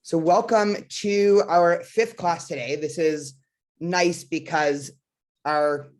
So welcome to our fifth class today. This is nice because our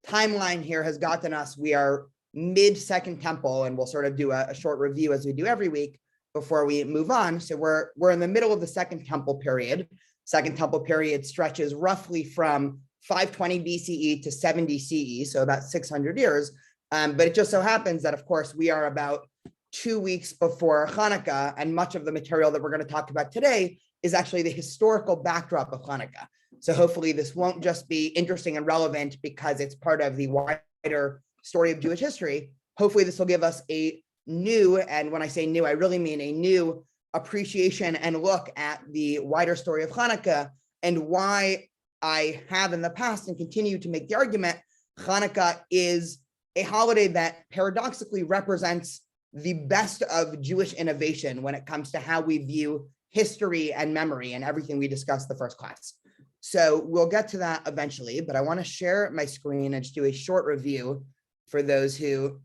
timeline here has gotten us, we are mid-Second Temple, and we'll sort of do a short review as we do every week before we move on. So we're in the middle of the Second Temple period. Second Temple period stretches roughly from 520 BCE to 70 CE, so about 600 years. But it just so happens that, of course, we are about 2 weeks before Hanukkah, and much of the material that we're going to talk about today is actually the historical backdrop of Hanukkah. So hopefully this won't just be interesting and relevant because it's part of the wider story of Jewish history. Hopefully this will give us a new, and when I say new, I really mean a new appreciation and look at the wider story of Hanukkah and why I have in the past and continue to make the argument Hanukkah is a holiday that paradoxically represents the best of Jewish innovation when it comes to how we view history and memory and everything we discussed the first class. So we'll get to that eventually, but I want to share my screen and just do a short review for those who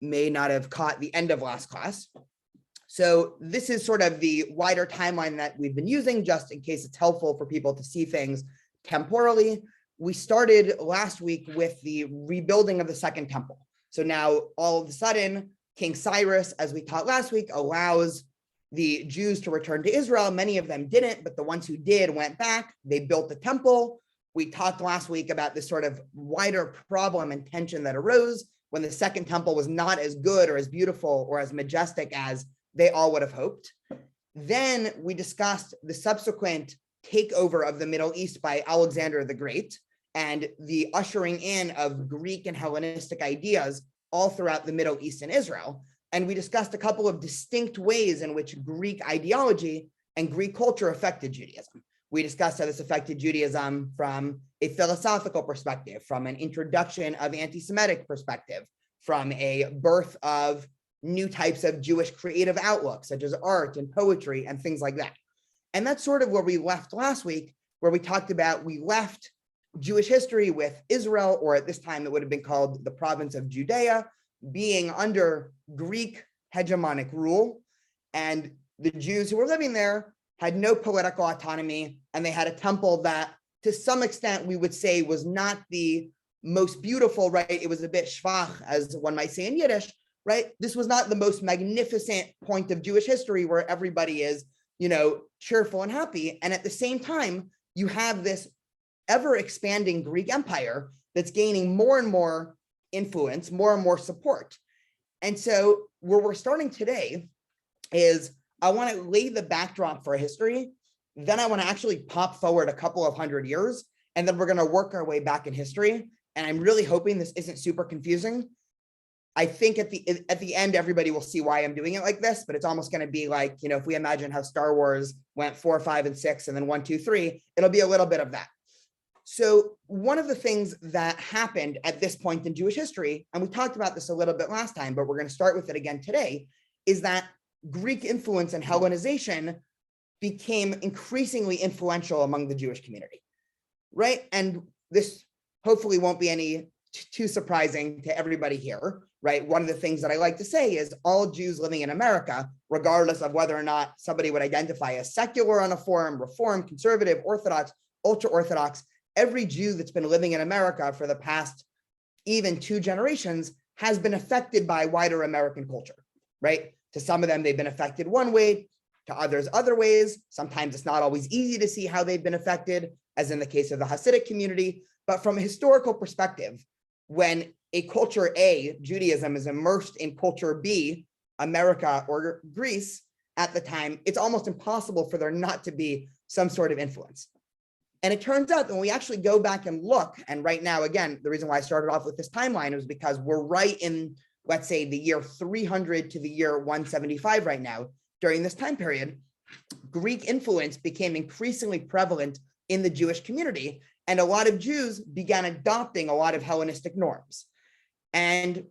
may not have caught the end of last class. So this is sort of the wider timeline that we've been using, just in case it's helpful for people to see things temporally. We started last week with the rebuilding of the Second Temple. So now all of a sudden, King Cyrus, as we taught last week, allows the Jews to return to Israel. Many of them didn't, but the ones who did went back. They built the temple. We talked last week about this sort of wider problem and tension that arose when the Second Temple was not as good or as beautiful or as majestic as they all would have hoped. Then we discussed the subsequent takeover of the Middle East by Alexander the Great and the ushering in of Greek and Hellenistic ideas all throughout the Middle East and Israel. And we discussed a couple of distinct ways in which Greek ideology and Greek culture affected Judaism. We discussed how this affected Judaism from a philosophical perspective, from an introduction of anti-Semitic perspective, from a birth of new types of Jewish creative outlooks, such as art and poetry and things like that. And that's sort of where we left last week, where we talked about, we left Jewish history with Israel, or at this time it would have been called the province of Judea, being under Greek hegemonic rule. And the Jews who were living there had no political autonomy, and they had a temple that, to some extent, we would say was not the most beautiful, right? It was a bit schwach, as one might say in Yiddish, right? This was not the most magnificent point of Jewish history where everybody is, cheerful and happy. And at the same time, you have this ever expanding Greek empire that's gaining more and more influence, more and more support. And so where we're starting today is I want to lay the backdrop for history. Then I want to actually pop forward a couple of hundred years, and then we're going to work our way back in history. And I'm really hoping this isn't super confusing. I think at the end, everybody will see why I'm doing it like this, but it's almost going to be like, if we imagine how Star Wars went 4, 5, and 6, and then 1, 2, 3, it'll be a little bit of that. So one of the things that happened at this point in Jewish history, and we talked about this a little bit last time, but we're going to start with it again today, is that Greek influence and Hellenization became increasingly influential among the Jewish community, right? And this hopefully won't be any too surprising to everybody here, right? One of the things that I like to say is all Jews living in America, regardless of whether or not somebody would identify as secular on a form, Reform, conservative, Orthodox, ultra-Orthodox, every Jew that's been living in America for the past even 2 generations has been affected by wider American culture, right? To some of them, they've been affected one way, to others other ways. Sometimes it's not always easy to see how they've been affected, as in the case of the Hasidic community. But from a historical perspective, when a culture A, Judaism, is immersed in culture B, America or Greece at the time, it's almost impossible for there not to be some sort of influence. And it turns out that when we actually go back and look, and right now, again, the reason why I started off with this timeline is because we're right in, let's say, the year 300 to the year 175 right now. During this time period, Greek influence became increasingly prevalent in the Jewish community, and a lot of Jews began adopting a lot of Hellenistic norms. And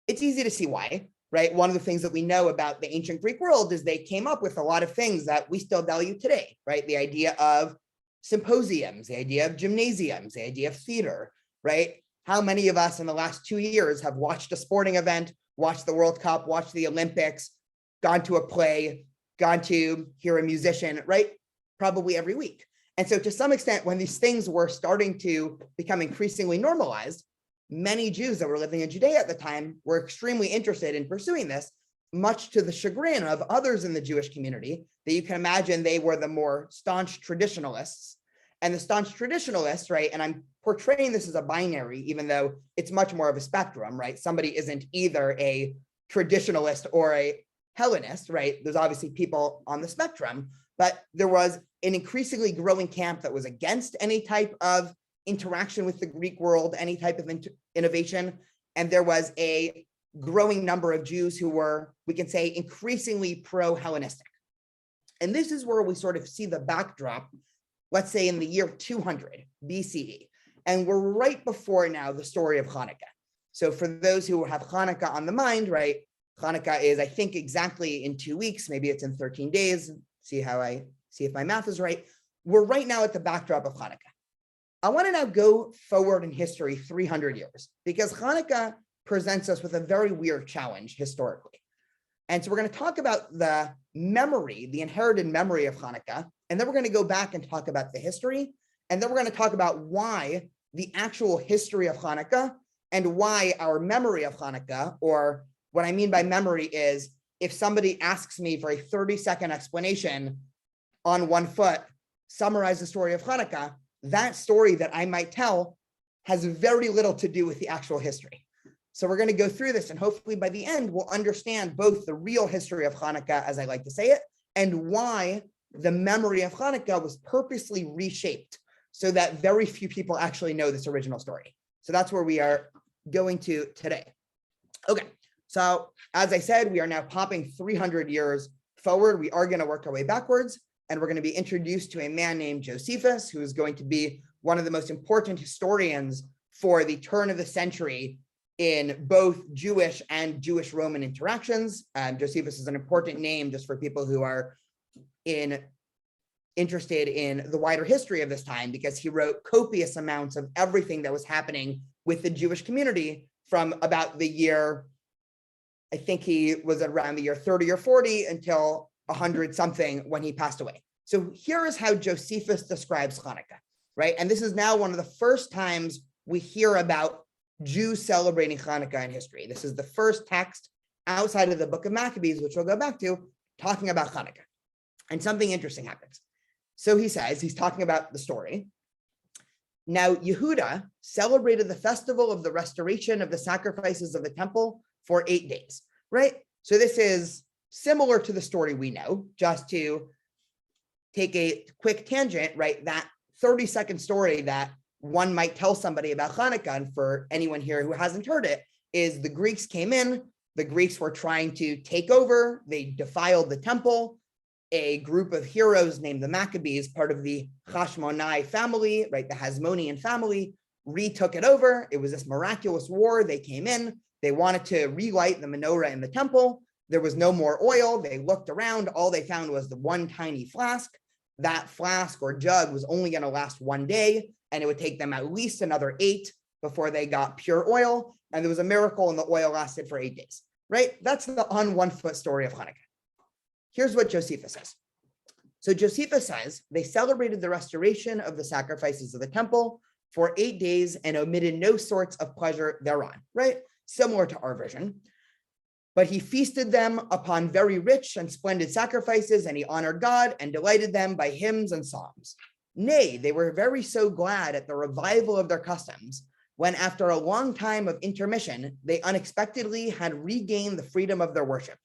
it's easy to see why, right? One of the things that we know about the ancient Greek world is they came up with a lot of things that we still value today, right? The idea of symposiums, the idea of gymnasiums, the idea of theater, right? How many of us in the last 2 years have watched a sporting event, watched the World Cup, watched the Olympics, gone to a play, gone to hear a musician, right? Probably every week. And so to some extent, when these things were starting to become increasingly normalized, many Jews that were living in Judea at the time were extremely interested in pursuing this, much to the chagrin of others in the Jewish community, that you can imagine they were the more staunch traditionalists. And the staunch traditionalists, right, and I'm portraying this as a binary, even though it's much more of a spectrum, right? Somebody isn't either a traditionalist or a Hellenist, right? There's obviously people on the spectrum, but there was an increasingly growing camp that was against any type of interaction with the Greek world, any type of innovation. And there was a growing number of Jews who were, we can say, increasingly pro-Hellenistic. And this is where we sort of see the backdrop, let's say in the year 200 BCE. And we're right before now the story of Hanukkah. So for those who have Hanukkah on the mind, right, Hanukkah is, I think, exactly in 2 weeks, maybe it's in 13 days, see if my math is right. We're right now at the backdrop of Hanukkah. I want to now go forward in history 300 years, because Hanukkah presents us with a very weird challenge historically. And so we're going to talk about the memory, the inherited memory of Hanukkah, and then we're going to go back and talk about the history, and then we're going to talk about why the actual history of Hanukkah and why our memory of Hanukkah, or what I mean by memory is if somebody asks me for a 30-second explanation on one foot, summarize the story of Hanukkah, that story that I might tell has very little to do with the actual history. So we're going to go through this, and hopefully by the end, we'll understand both the real history of Hanukkah, as I like to say it, and why the memory of Hanukkah was purposely reshaped so that very few people actually know this original story. So that's where we are going to today. Okay, so as I said, we are now popping 300 years forward. We are going to work our way backwards, and we're going to be introduced to a man named Josephus, who is going to be one of the most important historians for the turn of the century in both Jewish and Jewish Roman interactions. Josephus is an important name just for people who are interested in the wider history of this time, because he wrote copious amounts of everything that was happening with the Jewish community from about the year, I think he was around the year 30 or 40 until 100 something when he passed away. So here is how Josephus describes Hanukkah, right? And this is now one of the first times we hear about Jews celebrating Hanukkah in history. This is the first text outside of the book of Maccabees, which we'll go back to, talking about Hanukkah. And something interesting happens. So he says, he's talking about the story. Now, Yehuda celebrated the festival of the restoration of the sacrifices of the temple for 8 days, right? So this is similar to the story we know. Just to take a quick tangent, right? That 30-second story that one might tell somebody about Hanukkah, and for anyone here who hasn't heard it, is the Greeks came in, the Greeks were trying to take over, they defiled the temple. A group of heroes named the Maccabees, part of the Hashmonai family, right, the Hasmonean family, retook it over. It was this miraculous war. They came in, they wanted to relight the menorah in the temple. There was no more oil. They looked around, all they found was the one tiny flask. That flask or jug was only going to last 1 day, and it would take them at least another 8 before they got pure oil. And there was a miracle, and the oil lasted for 8 days, right? That's the on 1 foot story of Hanukkah. Here's what Josephus says. So Josephus says, they celebrated the restoration of the sacrifices of the temple for 8 days and omitted no sorts of pleasure thereon, right? Similar to our version. But he feasted them upon very rich and splendid sacrifices, and he honored God and delighted them by hymns and psalms. Nay, they were very so glad at the revival of their customs, when after a long time of intermission, they unexpectedly had regained the freedom of their worship,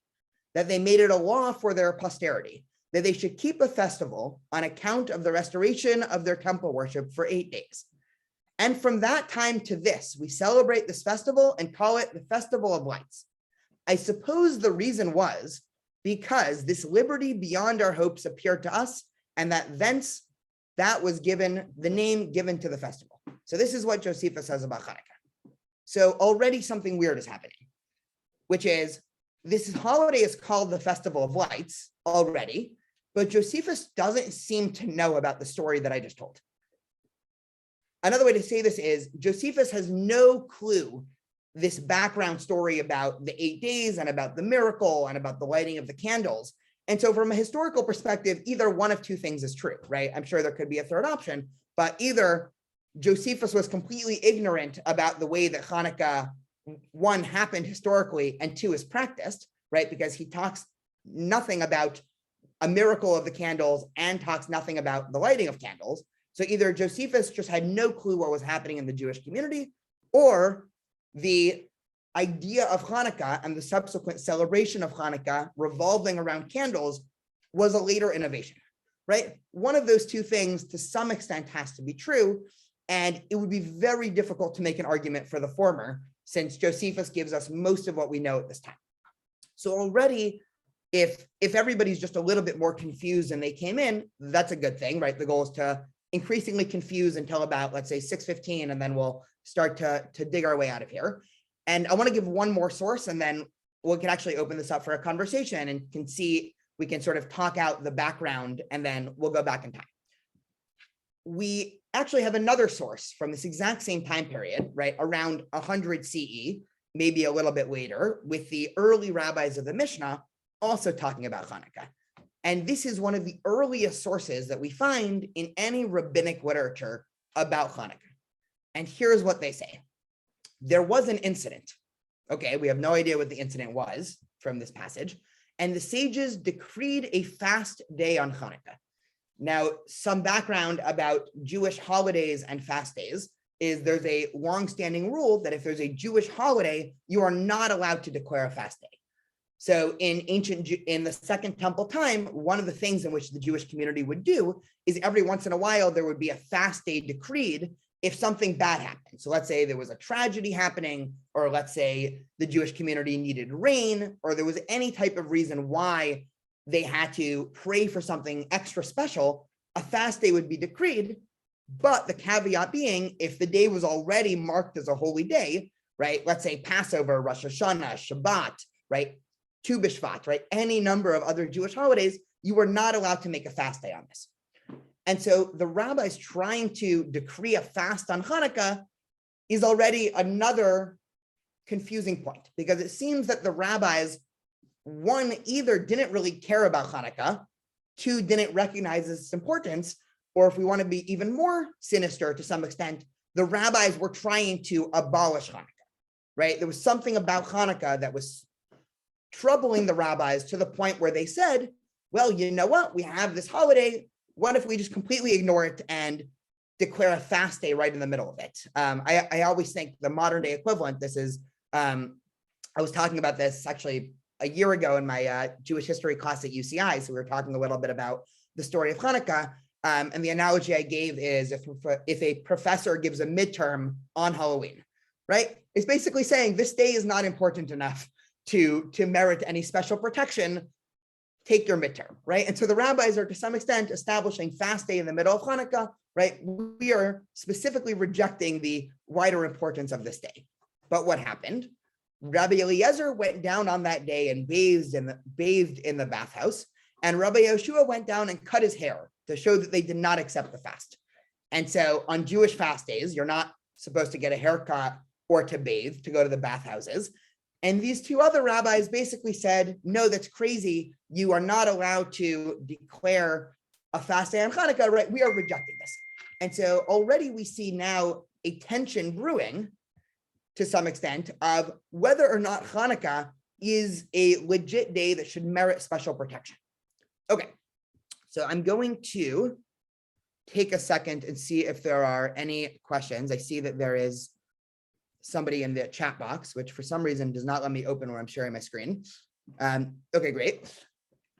that they made it a law for their posterity, that they should keep a festival on account of the restoration of their temple worship for 8 days. And from that time to this, we celebrate this festival and call it the Festival of Lights. I suppose the reason was because this liberty beyond our hopes appeared to us, and that thence that was given the name given to the festival. So this is what Josephus says about Hanukkah. So already something weird is happening, which is this holiday is called the Festival of Lights already, but Josephus doesn't seem to know about the story that I just told. Another way to say this is Josephus has no clue this background story about the 8 days and about the miracle and about the lighting of the candles. And so from a historical perspective, either one of two things is true, right? I'm sure there could be a third option, but either Josephus was completely ignorant about the way that Hanukkah, one, happened historically, and two, is practiced, right? Because he talks nothing about a miracle of the candles and talks nothing about the lighting of candles. So either Josephus just had no clue what was happening in the Jewish community, or the idea of Hanukkah and the subsequent celebration of Hanukkah revolving around candles was a later innovation, right? One of those two things to some extent has to be true, and it would be very difficult to make an argument for the former, since Josephus gives us most of what we know at this time. So already, if everybody's just a little bit more confused than they came in, that's a good thing, right? The goal is to increasingly confuse until about, let's say, 6:15, and then we'll start to dig our way out of here. And I want to give one more source, and then we can actually open this up for a conversation and we can sort of talk out the background, and then we'll go back in time. We actually have another source from this exact same time period, right, around 100 CE, maybe a little bit later, with the early rabbis of the Mishnah also talking about Hanukkah. And this is one of the earliest sources that we find in any rabbinic literature about Hanukkah. And here's what they say. There was an incident. Okay, we have no idea what the incident was from this passage. And the sages decreed a fast day on Hanukkah. Now, some background about Jewish holidays and fast days is there's a longstanding rule that if there's a Jewish holiday, you are not allowed to declare a fast day. So in the Second Temple time, one of the things in which the Jewish community would do is every once in a while, there would be a fast day decreed if something bad happened. So let's say there was a tragedy happening, or let's say the Jewish community needed rain, or there was any type of reason why they had to pray for something extra special, a fast day would be decreed. But the caveat being, if the day was already marked as a holy day, right? Let's say Passover, Rosh Hashanah, Shabbat, right? Tu B'Shvat, right? Any number of other Jewish holidays, you were not allowed to make a fast day on this. And so the rabbis trying to decree a fast on Hanukkah is already another confusing point, because it seems that the rabbis, one, either didn't really care about Hanukkah, two, didn't recognize its importance, or if we want to be even more sinister to some extent, the rabbis were trying to abolish Hanukkah, right? There was something about Hanukkah that was troubling the rabbis to the point where they said, well, you know what? We have this holiday. What if we just completely ignore it and declare a fast day right in the middle of it? I always think the modern day equivalent, this is, I was talking about this actually a year ago in my Jewish history class at UCI. So we were talking a little bit about the story of Hanukkah. And the analogy I gave is if a professor gives a midterm on Halloween, right? It's basically saying this day is not important enough to merit any special protection. Take your midterm, right? And so the rabbis are to some extent establishing fast day in the middle of Hanukkah, right? We are specifically rejecting the wider importance of this day. But what happened? Rabbi Eliezer went down on that day and bathed in the bathhouse, and Rabbi Yoshua went down and cut his hair to show that they did not accept the fast. And so on Jewish fast days, you're not supposed to get a haircut or to bathe, to go to the bathhouses. And these two other rabbis basically said, no, that's crazy. You are not allowed to declare a fast day on Hanukkah, right? We are rejecting this. And so already we see now a tension brewing to some extent of whether or not Hanukkah is a legit day that should merit special protection. Okay, so I'm going to take a second and see if there are any questions. I see that there is somebody in the chat box, which for some reason does not let me open when I'm sharing my screen. Okay, great.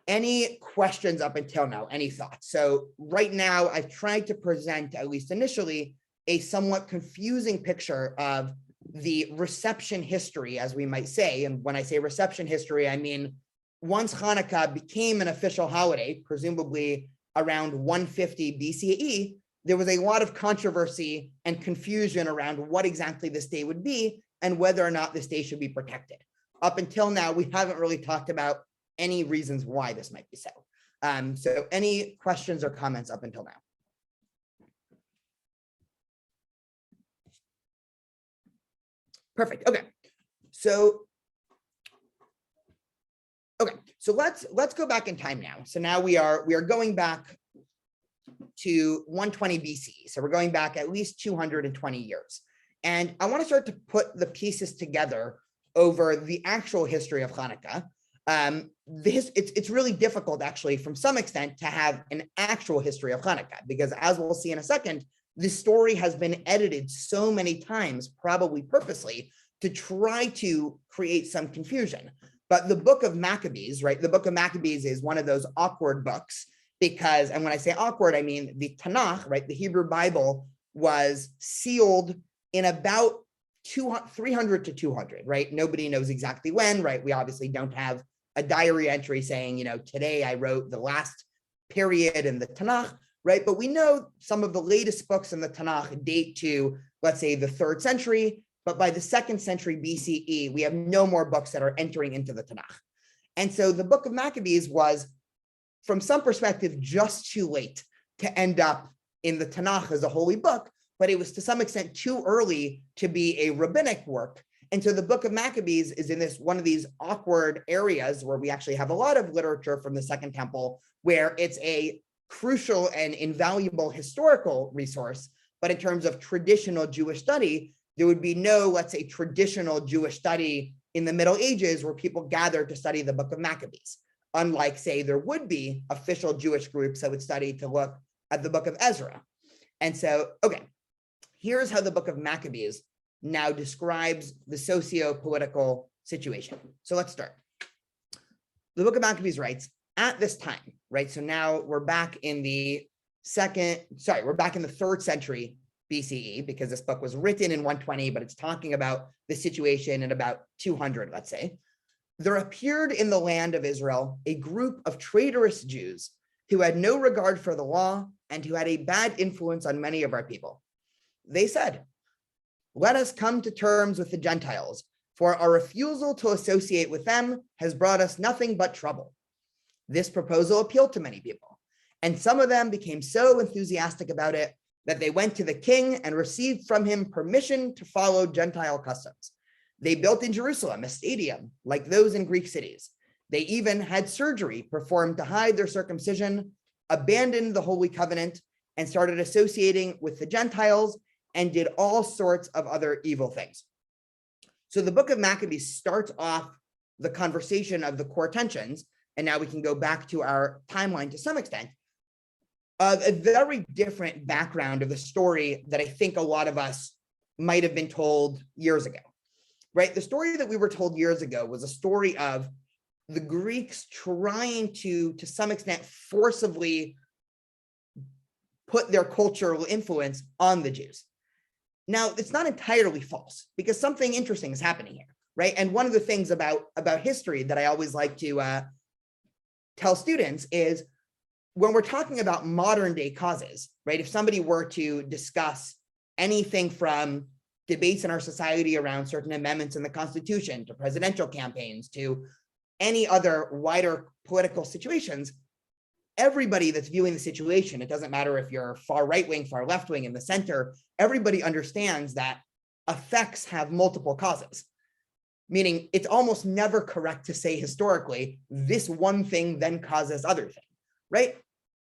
Any questions up until now? Any thoughts? So right now, I've tried to present, at least initially, a somewhat confusing picture of the reception history, as we might say. And when I say reception history, I mean, once Hanukkah became an official holiday, presumably around 150 BCE, there was a lot of controversy and confusion around what exactly this day would be and whether or not this day should be protected. Up until now, we haven't really talked about any reasons why this might be so. So any questions or comments up until now? Perfect. Okay. So Okay, so let's go back in time now. So now we are going back to 120 BC. So we're going back at least 220 years. And I want to start to put the pieces together over the actual history of Hanukkah. It's really difficult, actually, from some extent, to have an actual history of Hanukkah, because as we'll see in a second, this story has been edited so many times, probably purposely, to try to create some confusion. But the book of Maccabees, right? The book of Maccabees is one of those awkward books because, and when I say awkward, I mean the Tanakh, right? The Hebrew Bible was sealed in about 300 to 200, right? Nobody knows exactly when, right? We obviously don't have a diary entry saying, today I wrote the last period in the Tanakh, right? But we know some of the latest books in the Tanakh date to, let's say, the 3rd century, but by the 2nd century BCE, we have no more books that are entering into the Tanakh. And so the book of Maccabees was, from some perspective, just too late to end up in the Tanakh as a holy book, but it was to some extent too early to be a rabbinic work. And so the book of Maccabees is in this one of these awkward areas where we actually have a lot of literature from the Second Temple, where it's a crucial and invaluable historical resource, but in terms of traditional Jewish study, there would be no, let's say, traditional Jewish study in the Middle Ages where people gathered to study the book of Maccabees. Unlike, say, there would be official Jewish groups that would study to look at the book of Ezra. And so, okay, here's how the book of Maccabees now describes the socio-political situation. So let's start. The book of Maccabees writes, at this time, right? So now we're back in the 3rd century BCE, because this book was written in 120, but it's talking about the situation in about 200, let's say. There appeared in the land of Israel a group of traitorous Jews who had no regard for the law and who had a bad influence on many of our people. They said, "Let us come to terms with the Gentiles, for our refusal to associate with them has brought us nothing but trouble." This proposal appealed to many people, and some of them became so enthusiastic about it that they went to the king and received from him permission to follow Gentile customs. They built in Jerusalem a stadium like those in Greek cities. They even had surgery performed to hide their circumcision, abandoned the Holy Covenant, and started associating with the Gentiles, and did all sorts of other evil things. So the book of Maccabees starts off the conversation of the core tensions, and now we can go back to our timeline to some extent, of a very different background of the story that I think a lot of us might have been told years ago, right? The story that we were told years ago was a story of the Greeks trying to some extent, forcibly put their cultural influence on the Jews. Now, it's not entirely false, because something interesting is happening here, right? And one of the things about history that I always like to tell students is, when we're talking about modern day causes, right? If somebody were to discuss anything from debates in our society around certain amendments in the Constitution, to presidential campaigns, to any other wider political situations, everybody that's viewing the situation, it doesn't matter if you're far right wing, far left wing, in the center, everybody understands that effects have multiple causes. Meaning it's almost never correct to say historically, this one thing then causes other thing, right?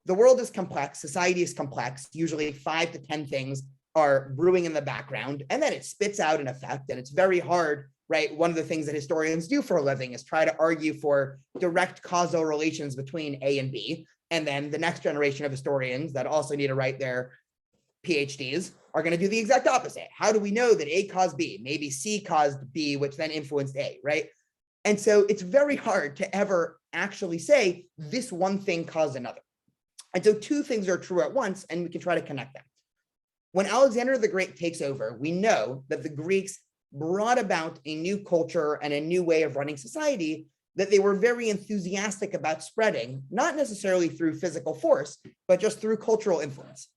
The world is complex, society is complex, usually 5 to 10 things are brewing in the background, and then it spits out an effect, and it's very hard, right? One of the things that historians do for a living is try to argue for direct causal relations between A and B, and then the next generation of historians that also need to write their PhDs are going to do the exact opposite. How do we know that A caused B? Maybe C caused B, which then influenced A, right? And so it's very hard to ever actually say this one thing caused another. And so two things are true at once, and we can try to connect them. When Alexander the Great takes over, we know that the Greeks brought about a new culture and a new way of running society that they were very enthusiastic about spreading, not necessarily through physical force, but just through cultural influence.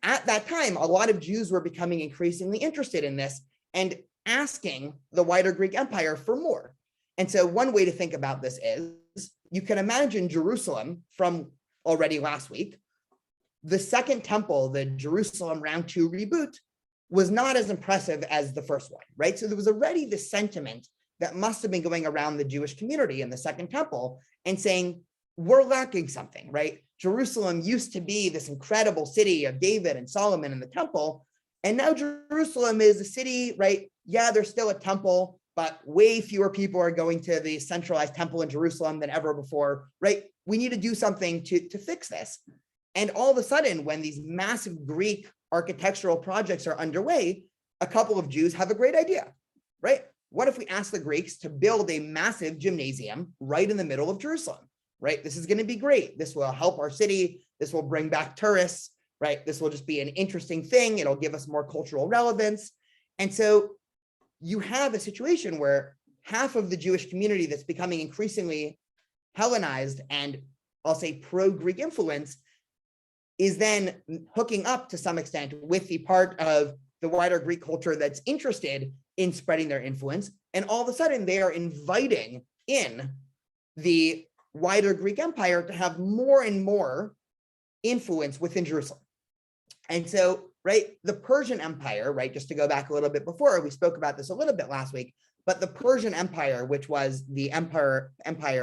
At that time, a lot of Jews were becoming increasingly interested in this and asking the wider Greek Empire for more. And so one way to think about this is, you can imagine Jerusalem from already last week. The Second Temple, the Jerusalem round 2 reboot, was not as impressive as the first one, right? So there was already this sentiment that must have been going around the Jewish community in the Second Temple and saying, we're lacking something, right? Jerusalem used to be this incredible city of David and Solomon and the temple. And now Jerusalem is a city, right? Yeah, there's still a temple, but way fewer people are going to the centralized temple in Jerusalem than ever before, right? We need to do something to fix this. And all of a sudden, when these massive Greek architectural projects are underway, a couple of Jews have a great idea, right? What if we ask the Greeks to build a massive gymnasium right in the middle of Jerusalem, right? This is going to be great. This will help our city. This will bring back tourists, right? This will just be an interesting thing. It'll give us more cultural relevance. And so you have a situation where half of the Jewish community that's becoming increasingly Hellenized and I'll say pro-Greek influence is then hooking up to some extent with the part of the wider Greek culture that's interested in spreading their influence. And all of a sudden they are inviting in the wider Greek Empire to have more and more influence within Jerusalem. And so, right, the Persian Empire, right, just to go back a little bit before, we spoke about this a little bit last week, but the Persian Empire, which was the empire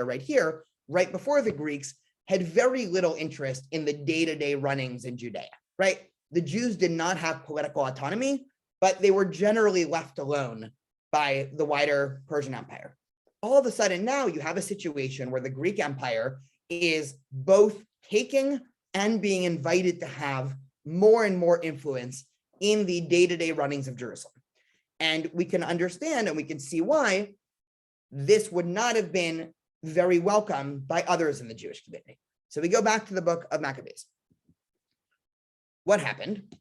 right here, right before the Greeks, had very little interest in the day-to-day runnings in Judea, right? The Jews did not have political autonomy, but they were generally left alone by the wider Persian Empire. All of a sudden now you have a situation where the Greek Empire is both taking and being invited to have more and more influence in the day-to-day runnings of Jerusalem. And we can understand and we can see why this would not have been very welcome by others in the Jewish community. So we go back to the book of Maccabees. What happened?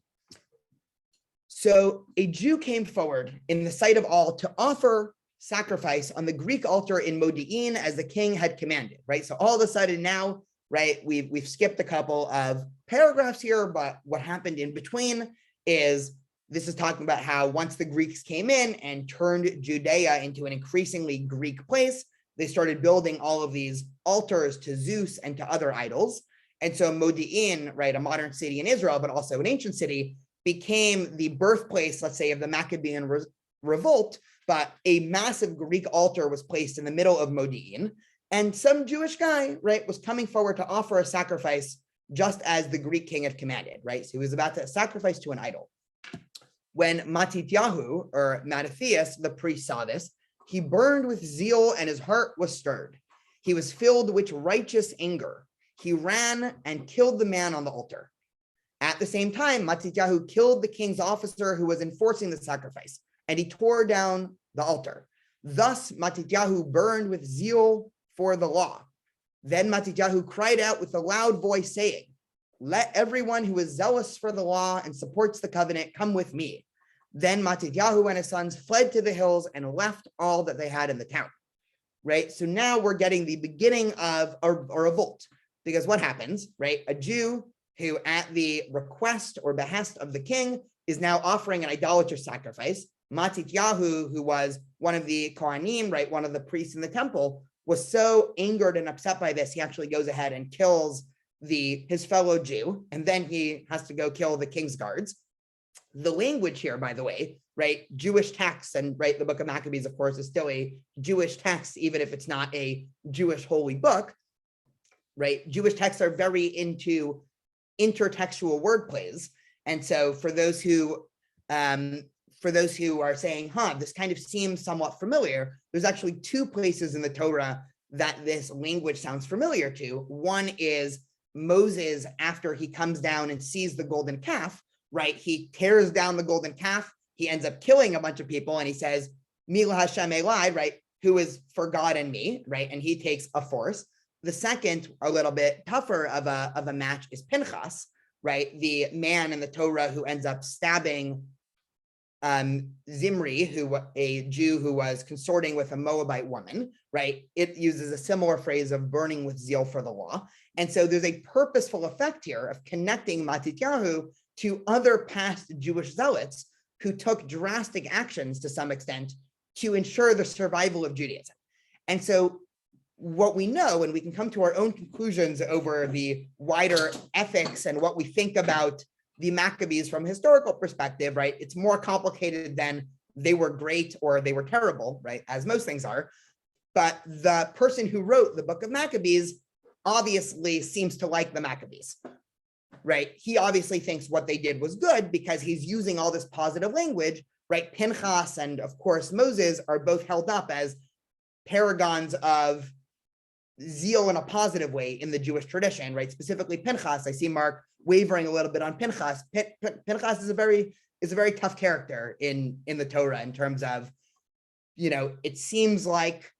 So a Jew came forward in the sight of all to offer sacrifice on the Greek altar in Modi'in as the king had commanded, right? So all of a sudden now, right, we've skipped a couple of paragraphs here, but what happened in between is this is talking about how once the Greeks came in and turned Judea into an increasingly Greek place, they started building all of these altars to Zeus and to other idols. And so Modi'in, right, a modern city in Israel, but also an ancient city, became the birthplace, let's say, of the Maccabean revolt, but a massive Greek altar was placed in the middle of Modi'in. And some Jewish guy, right, was coming forward to offer a sacrifice just as the Greek king had commanded, right? So he was about to sacrifice to an idol. When Matityahu, or Mattathias, the priest, saw this, he burned with zeal and his heart was stirred. He was filled with righteous anger. He ran and killed the man on the altar. At the same time, Matityahu killed the king's officer who was enforcing the sacrifice, and he tore down the altar. Thus, Matityahu burned with zeal for the law. Then Matityahu cried out with a loud voice, saying, "Let everyone who is zealous for the law and supports the covenant come with me." Then Matityahu and his sons fled to the hills and left all that they had in the town. Right? So now we're getting the beginning of a revolt, because what happens, right? A Jew who at the request or behest of the king is now offering an idolatrous sacrifice. Matityahu, who was one of the Kohanim, right, one of the priests in the temple, was so angered and upset by this, he actually goes ahead and kills his fellow Jew, and then he has to go kill the king's guards. The language here, by the way, right, Jewish texts, and right, the book of Maccabees, of course, is still a Jewish text, even if it's not a Jewish holy book, right? Jewish texts are very into intertextual word plays. And so for those who are saying, this kind of seems somewhat familiar, there's actually two places in the Torah that this language sounds familiar to. One is Moses, after he comes down and sees the golden calf, right? He tears down the golden calf. He ends up killing a bunch of people, and he says, "Mila Hashem Elai," right? Who is for God and me, right? And he takes a force. The second, a little bit tougher of a match, is Pinchas, right? The man in the Torah who ends up stabbing Zimri, a Jew who was consorting with a Moabite woman, right? It uses a similar phrase of burning with zeal for the law. And so there's a purposeful effect here of connecting Matityahu to other past Jewish zealots who took drastic actions to some extent to ensure the survival of Judaism. And so what we know, and we can come to our own conclusions over the wider ethics and what we think about the Maccabees from a historical perspective, right? It's more complicated than they were great or they were terrible, right? As most things are. But the person who wrote the book of Maccabees obviously seems to like the Maccabees, right? He obviously thinks what they did was good because he's using all this positive language, right? Pinchas and of course Moses are both held up as paragons of zeal in a positive way in the Jewish tradition, right? Specifically Pinchas. I see Mark wavering a little bit on Pinchas. Pinchas is a very tough character in the Torah in terms of, it seems like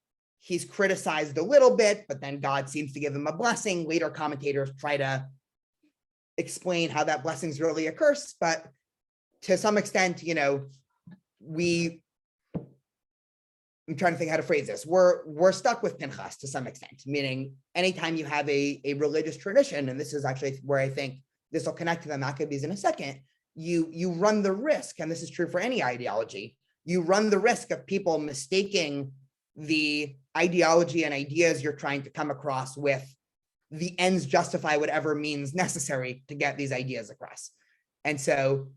he's criticized a little bit, but then God seems to give him a blessing. Later commentators try to explain how that blessing is really a curse, but to some extent, I'm trying to think how to phrase this. We're stuck with Pinchas to some extent, meaning anytime you have a religious tradition, and this is actually where I think this will connect to the Maccabees in a second, you run the risk, and this is true for any ideology, you run the risk of people mistaking the ideology and ideas you're trying to come across with the ends justify whatever means necessary to get these ideas across. And so,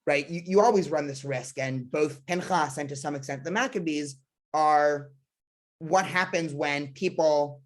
right, you always run this risk, and both Pinchas and to some extent the Maccabees are what happens when people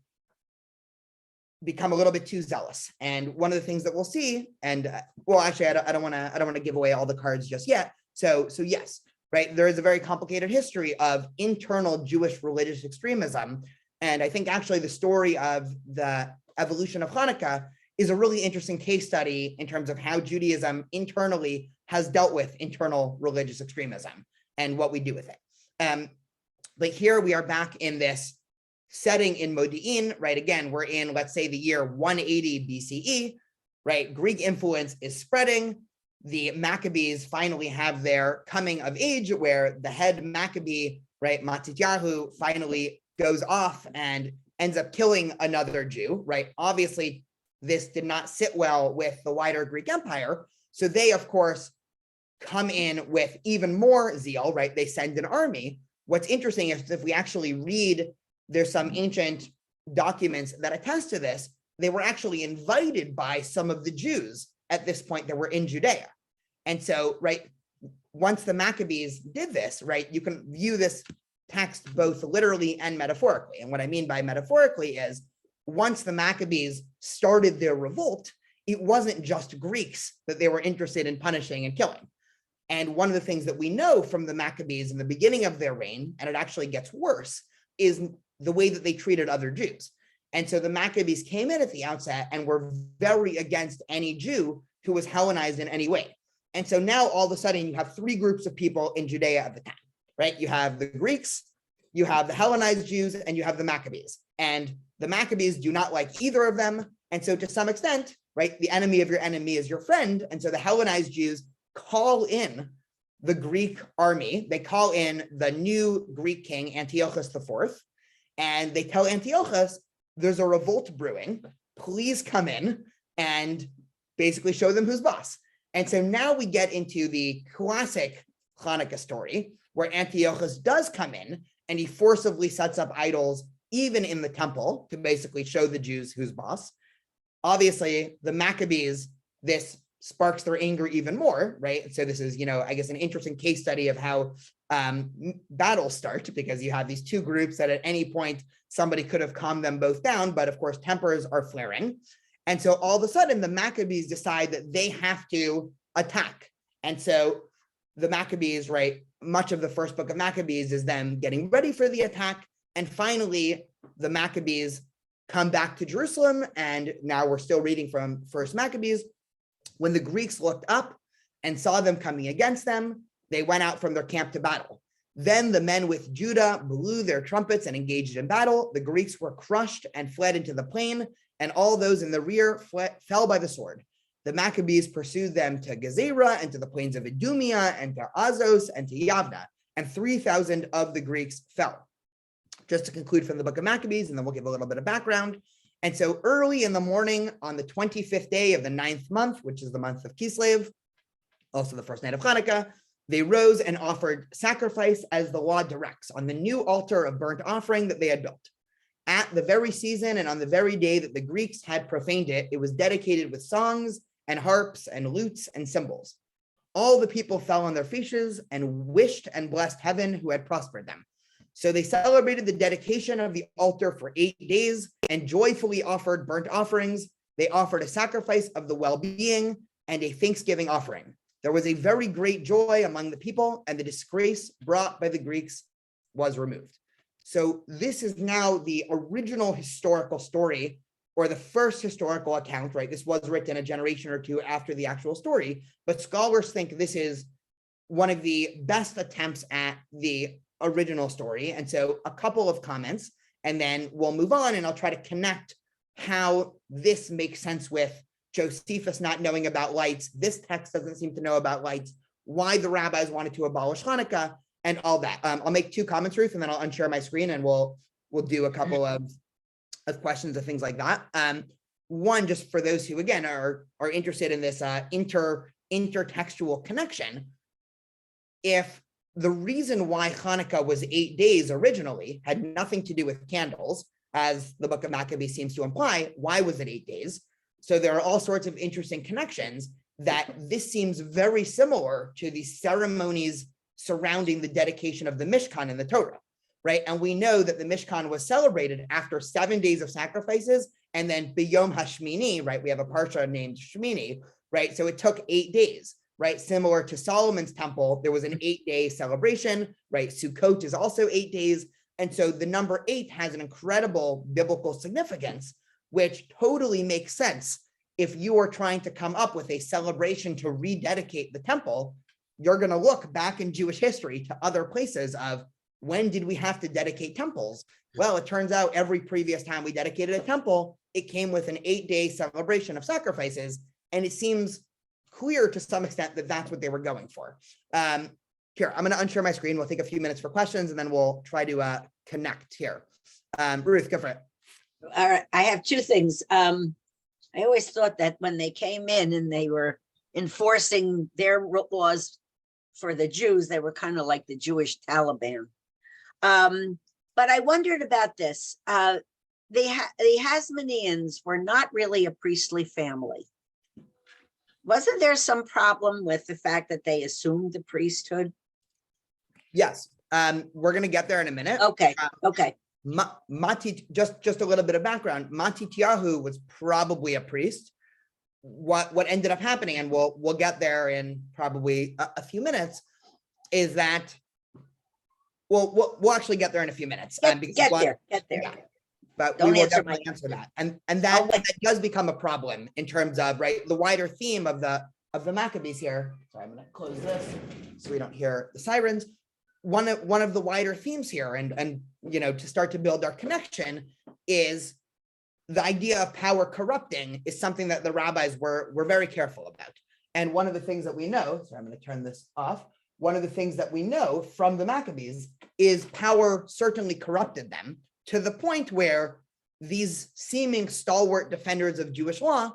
become a little bit too zealous. And one of the things that we'll see, and well, actually, I don't want to give away all the cards just yet. So yes, right, there is a very complicated history of internal Jewish religious extremism, and I think actually the story of the evolution of Hanukkah is a really interesting case study in terms of how Judaism internally has dealt with internal religious extremism and what we do with it. But here we are back in this setting in Modi'in, right? Again, we're in, let's say, the year 180 BCE, right? Greek influence is spreading. The Maccabees finally have their coming of age where the head Maccabee, right, Matityahu, finally goes off and ends up killing another Jew, right? Obviously, this did not sit well with the wider Greek Empire. So they, of course, come in with even more zeal, right? They send an army. What's interesting is if we actually read, there's some ancient documents that attest to this. They were actually invited by some of the Jews at this point that were in Judea. And so, right, once the Maccabees did this, right, you can view this text both literally and metaphorically. And what I mean by metaphorically is once the Maccabees started their revolt, it wasn't just Greeks that they were interested in punishing and killing. And one of the things that we know from the Maccabees in the beginning of their reign, and it actually gets worse, is the way that they treated other Jews. And so the Maccabees came in at the outset and were very against any Jew who was Hellenized in any way. And so now all of a sudden you have three groups of people in Judea at the time, right? You have the Greeks, you have the Hellenized Jews, and you have the Maccabees. And the Maccabees do not like either of them. And so to some extent, right, the enemy of your enemy is your friend. And so the Hellenized Jews call in the Greek army. They call in the new Greek king, Antiochus IV, and they tell Antiochus, there's a revolt brewing. Please come in and basically show them who's boss. And so now we get into the classic Hanukkah story where Antiochus does come in and he forcibly sets up idols even in the temple to basically show the Jews who's boss. Obviously, the Maccabees, this sparks their anger even more, right? So this is, I guess an interesting case study of how battles start, because you have these two groups that at any point somebody could have calmed them both down, but of course tempers are flaring. And so all of a sudden the Maccabees decide that they have to attack. And so the Maccabees, right, much of the first book of Maccabees is them getting ready for the attack. And finally, the Maccabees come back to Jerusalem. And now we're still reading from First Maccabees. When the Greeks looked up and saw them coming against them, they went out from their camp to battle. Then the men with Judah blew their trumpets and engaged in battle. The Greeks were crushed and fled into the plain, and all those in the rear fell by the sword. The Maccabees pursued them to Gezerah and to the plains of Idumea and to Azos and to Yavna, and 3,000 of the Greeks fell. Just to conclude from the book of Maccabees, and then we'll give a little bit of background. And so early in the morning on the 25th day of the 9th month, which is the month of Kislev, also the first night of Hanukkah, they rose and offered sacrifice as the law directs on the new altar of burnt offering that they had built. At the very season and on the very day that the Greeks had profaned it, it was dedicated with songs and harps and lutes and cymbals. all the people fell on their faces and wished and blessed heaven who had prospered them. So they celebrated the dedication of the altar for 8 days and joyfully offered burnt offerings. They offered a sacrifice of the well-being and a thanksgiving offering. There was a very great joy among the people, and the disgrace brought by the Greeks was removed. So this is now the original historical story, or the first historical account, right? This was written a generation or two after the actual story, but scholars think this is one of the best attempts at the original story. And so a couple of comments, and then we'll move on, and I'll try to connect how this makes sense with Josephus not knowing about lights. This text doesn't seem to know about lights, why the rabbis wanted to abolish Hanukkah, and all that. I'll make 2 comments, Ruth, and then I'll unshare my screen, and we'll do a couple of questions and things like that. One, just for those who, again, are interested in this intertextual connection, if the reason why Hanukkah was 8 days originally had nothing to do with candles, as the book of Maccabees seems to imply, why was it 8 days? So there are all sorts of interesting connections that this seems very similar to the ceremonies surrounding the dedication of the Mishkan in the Torah, right? And we know that the Mishkan was celebrated after 7 days of sacrifices, and then B'Yom HaShmini, right? We have a parsha named Shmini, right? So it took 8 days, right? Similar to Solomon's temple, there was an 8-day celebration, right? Sukkot is also 8 days. And so the number 8 has an incredible biblical significance, which totally makes sense. If you are trying to come up with a celebration to rededicate the temple, you're going to look back in Jewish history to other places of when did we have to dedicate temples? Well, it turns out every previous time we dedicated a temple, it came with an 8-day celebration of sacrifices. And it seems clear to some extent that that's what they were going for. Here, I'm going to unshare my screen. We'll take a few minutes for questions, and then we'll try to connect here. Ruth, go for it. All right, I have 2 things. I always thought that when they came in and they were enforcing their laws for the Jews, they were kind of like the Jewish Taliban. But I wondered about this. The Hasmoneans were not really a priestly family. Wasn't there some problem with the fact that they assumed the priesthood? Yes, we're going to get there in a minute. Okay, okay. Just a little bit of background. Matityahu was probably a priest. What ended up happening, and we'll get there in probably a few minutes, is that we'll actually get there in a few minutes. Get there. Yeah. But Don't we will answer definitely answer that, and that does become a problem in terms of, right, the wider theme of the Maccabees here. Sorry, I'm going to close this so we don't hear the sirens. One of the wider themes here, and you know, to start to build our connection, is the idea of power corrupting is something that the rabbis were very careful about. And one of the things that we know, so I'm going to turn this off. One of the things that we know from the Maccabees is power certainly corrupted them, to the point where these seeming stalwart defenders of Jewish law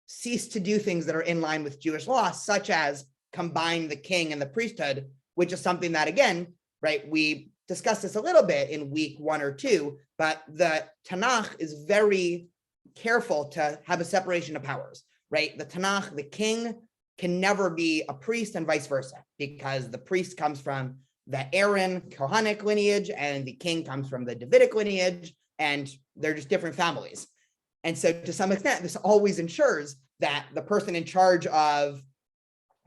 cease to do things that are in line with Jewish law, such as combine the king and the priesthood, which is something that, again, right, we discussed this a little bit in week 1 or 2, but the Tanakh is very careful to have a separation of powers, right? The Tanakh, the king can never be a priest and vice versa, because the priest comes from the Aaron Kohanic lineage and the king comes from the Davidic lineage, and they're just different families. And so to some extent, this always ensures that the person in charge of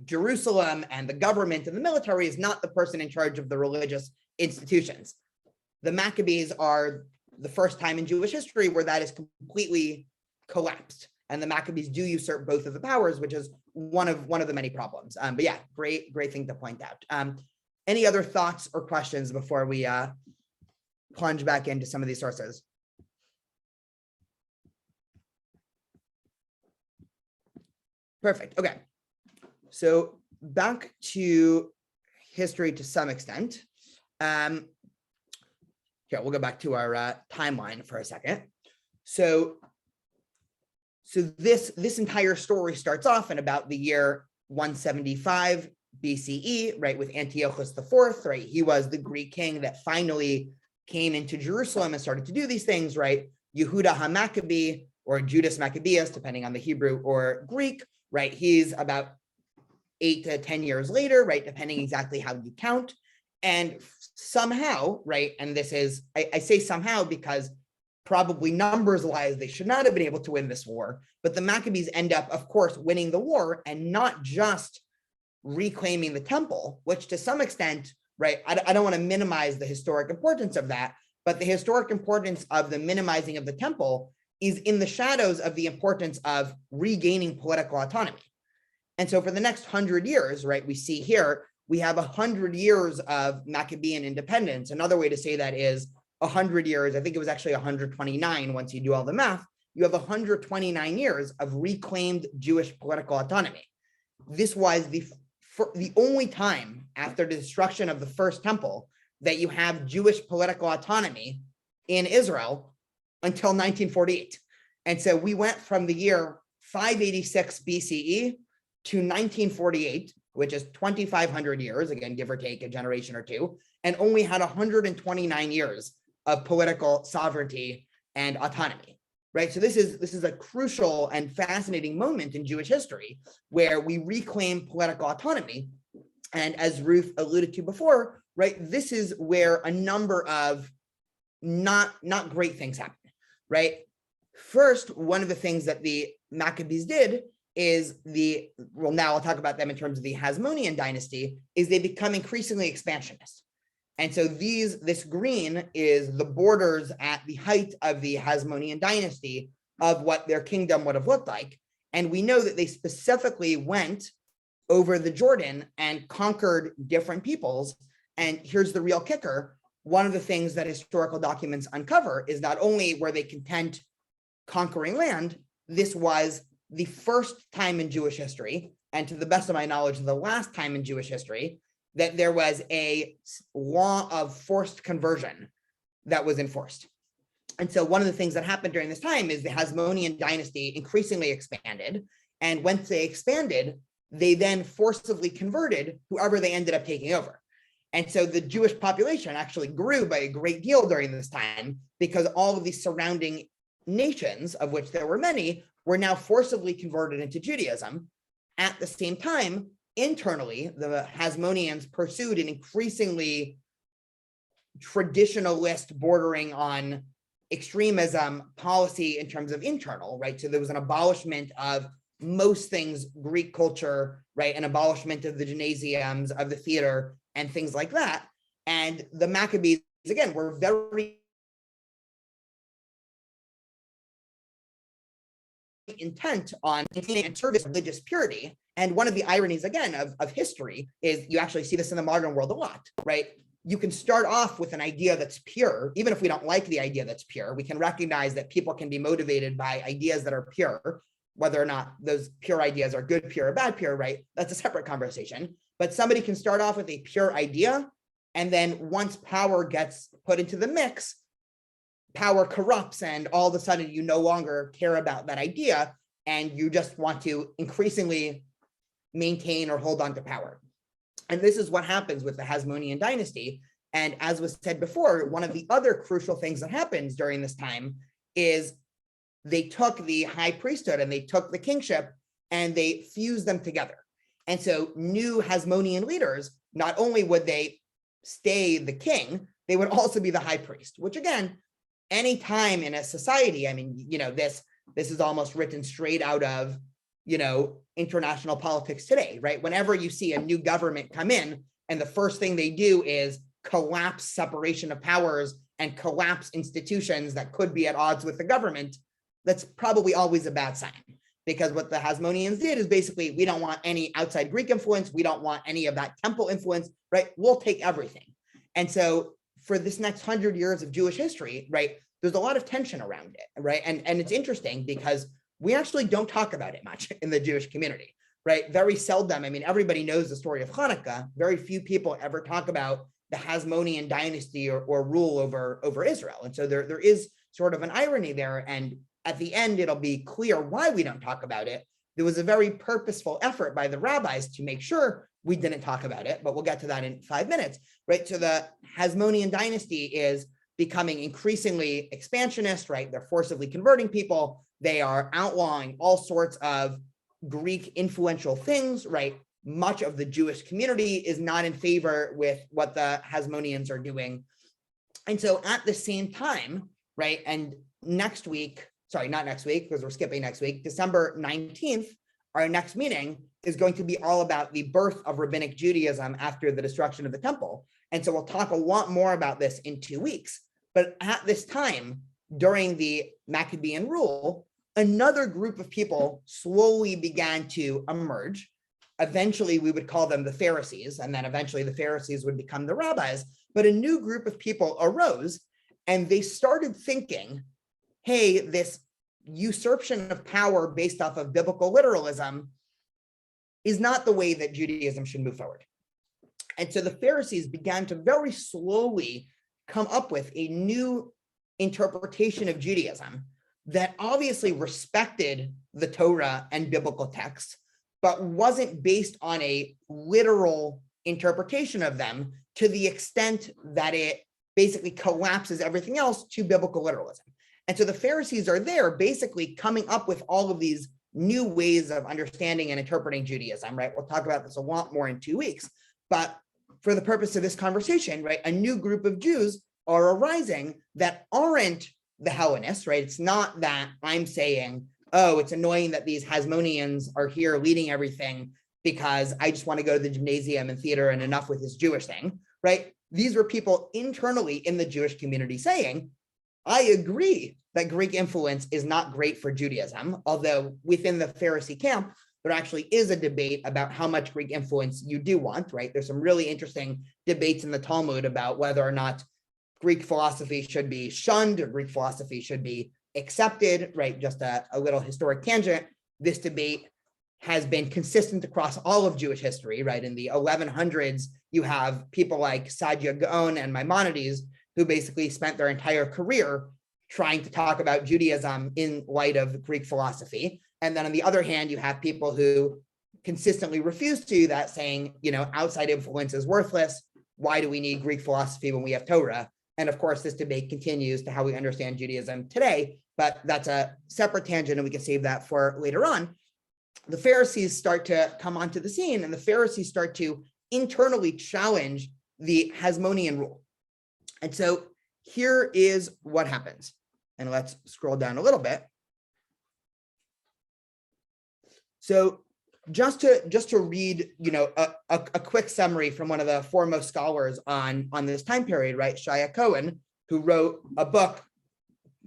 Jerusalem and the government and the military is not the person in charge of the religious institutions. The Maccabees are the first time in Jewish history where that is completely collapsed, and the Maccabees do usurp both of the powers, which is one of the many problems. But yeah, great thing to point out. Any other thoughts or questions before we plunge back into some of these sources? Perfect. Okay. So back to history to some extent. Here, we'll go back to our timeline for a second. So this entire story starts off in about the year 175 BCE, right, with Antiochus IV, right? He was the Greek king that finally came into Jerusalem and started to do these things, right? Yehuda HaMaccabee, or Judas Maccabeus, depending on the Hebrew or Greek, right? He's about 8 to 10 years later, right, depending exactly how you count. And somehow, right, and this is, I say somehow because probably numbers wise, they should not have been able to win this war, but the Maccabees end up, of course, winning the war, and not just reclaiming the temple, which to some extent, right, I don't want to minimize the historic importance of that, but the historic importance of the minimizing of the temple is in the shadows of the importance of regaining political autonomy. And so for the next 100 years, right, we see here, we have 100 years of Maccabean independence. Another way to say that is 100 years, I think it was actually 129 once you do all the math, you have 129 years of reclaimed Jewish political autonomy. This was the only time after the destruction of the first temple that you have Jewish political autonomy in Israel until 1948. And so we went from the year 586 BCE to 1948, which is 2,500 years, again, give or take a generation or two, and only had 129 years of political sovereignty and autonomy, right? So this is a crucial and fascinating moment in Jewish history where we reclaim political autonomy. And as Ruth alluded to before, right, this is where a number of not great things happen, right? First, one of the things that the Maccabees did is now I'll talk about them in terms of the Hasmonean dynasty, is they become increasingly expansionist. And so this green is the borders at the height of the Hasmonean dynasty of what their kingdom would have looked like. And we know that they specifically went over the Jordan and conquered different peoples. And here's the real kicker. One of the things that historical documents uncover is not only were they content conquering land, this was the first time in Jewish history, and to the best of my knowledge, the last time in Jewish history, that there was a law of forced conversion that was enforced. And so one of the things that happened during this time is the Hasmonean dynasty increasingly expanded. And once they expanded, they then forcibly converted whoever they ended up taking over. And so the Jewish population actually grew by a great deal during this time because all of these surrounding nations, of which there were many, were now forcibly converted into Judaism. At the same time, internally, the Hasmoneans pursued an increasingly traditionalist bordering on extremism policy in terms of internal, right? So there was an abolishment of most things Greek culture, right? An abolishment of the gymnasiums, of the theater, and things like that. And the Maccabees, again, were very intent on maintaining and service religious purity. And one of the ironies, again, of history is you actually see this in the modern world a lot, right? You can start off with an idea that's pure. Even if we don't like the idea that's pure, we can recognize that people can be motivated by ideas that are pure, whether or not those pure ideas are good pure or bad pure, right? That's a separate conversation. But somebody can start off with a pure idea, and then once power gets put into the mix, power corrupts, and all of a sudden you no longer care about that idea, and you just want to increasingly maintain or hold on to power. And this is what happens with the Hasmonean dynasty. And as was said before, one of the other crucial things that happens during this time is they took the high priesthood and they took the kingship and they fused them together. And so new Hasmonean leaders, not only would they stay the king, they would also be the high priest, which again, any time in a society, I mean, this is almost written straight out of, international politics today, right? Whenever you see a new government come in and the first thing they do is collapse separation of powers and collapse institutions that could be at odds with the government, that's probably always a bad sign. Because what the Hasmoneans did is basically, we don't want any outside Greek influence. We don't want any of that temple influence, right? We'll take everything. And so for this next 100 years of Jewish history, right, there's a lot of tension around it, right? And it's interesting because we actually don't talk about it much in the Jewish community, right? Very seldom. I mean, everybody knows the story of Hanukkah. Very few people ever talk about the Hasmonean dynasty or rule over Israel. And so there is sort of an irony there. And at the end, it'll be clear why we don't talk about it. There was a very purposeful effort by the rabbis to make sure we didn't talk about it, but we'll get to that in 5 minutes, right? So the Hasmonean dynasty is becoming increasingly expansionist, right? They're forcibly converting people. They are outlawing all sorts of Greek influential things, right? much of the Jewish community is not in favor with what the Hasmoneans are doing. And so at the same time, right, and next week, sorry, not next week, because we're skipping next week, December 19th, our next meeting is going to be all about the birth of Rabbinic Judaism after the destruction of the temple. And so we'll talk a lot more about this in 2 weeks. But at this time, during the Maccabean rule, another group of people slowly began to emerge. Eventually, we would call them the Pharisees, and then eventually the Pharisees would become the rabbis. But a new group of people arose, and they started thinking, hey, this usurpation of power based off of biblical literalism is not the way that Judaism should move forward. And so the Pharisees began to very slowly come up with a new interpretation of Judaism that obviously respected the Torah and biblical texts, but wasn't based on a literal interpretation of them to the extent that it basically collapses everything else to biblical literalism. And so the Pharisees are there basically coming up with all of these new ways of understanding and interpreting Judaism, right? We'll talk about this a lot more in 2 weeks, but for the purpose of this conversation, right, a new group of Jews are arising that aren't the Hellenists, right? It's not that I'm saying, oh, it's annoying that these Hasmoneans are here leading everything because I just want to go to the gymnasium and theater and enough with this Jewish thing, right? These were people internally in the Jewish community saying, I agree that Greek influence is not great for Judaism, although within the Pharisee camp, there actually is a debate about how much Greek influence you do want, right? There's some really interesting debates in the Talmud about whether or not Greek philosophy should be shunned or Greek philosophy should be accepted, right? Just a little historic tangent. This debate has been consistent across all of Jewish history, right? In the 1100s, you have people like Saadia Gaon and Maimonides, who basically spent their entire career trying to talk about Judaism in light of Greek philosophy. And then on the other hand, you have people who consistently refuse to do that, saying, you know, outside influence is worthless. Why do we need Greek philosophy when we have Torah? And of course, this debate continues to how we understand Judaism today, but that's a separate tangent and we can save that for later on. The Pharisees start to come onto the scene and the Pharisees start to internally challenge the Hasmonean rule. And so here is what happens. And let's scroll down a little bit. So just to read, you know, a quick summary from one of the foremost scholars on this time period, right? Shaya Cohen, who wrote a book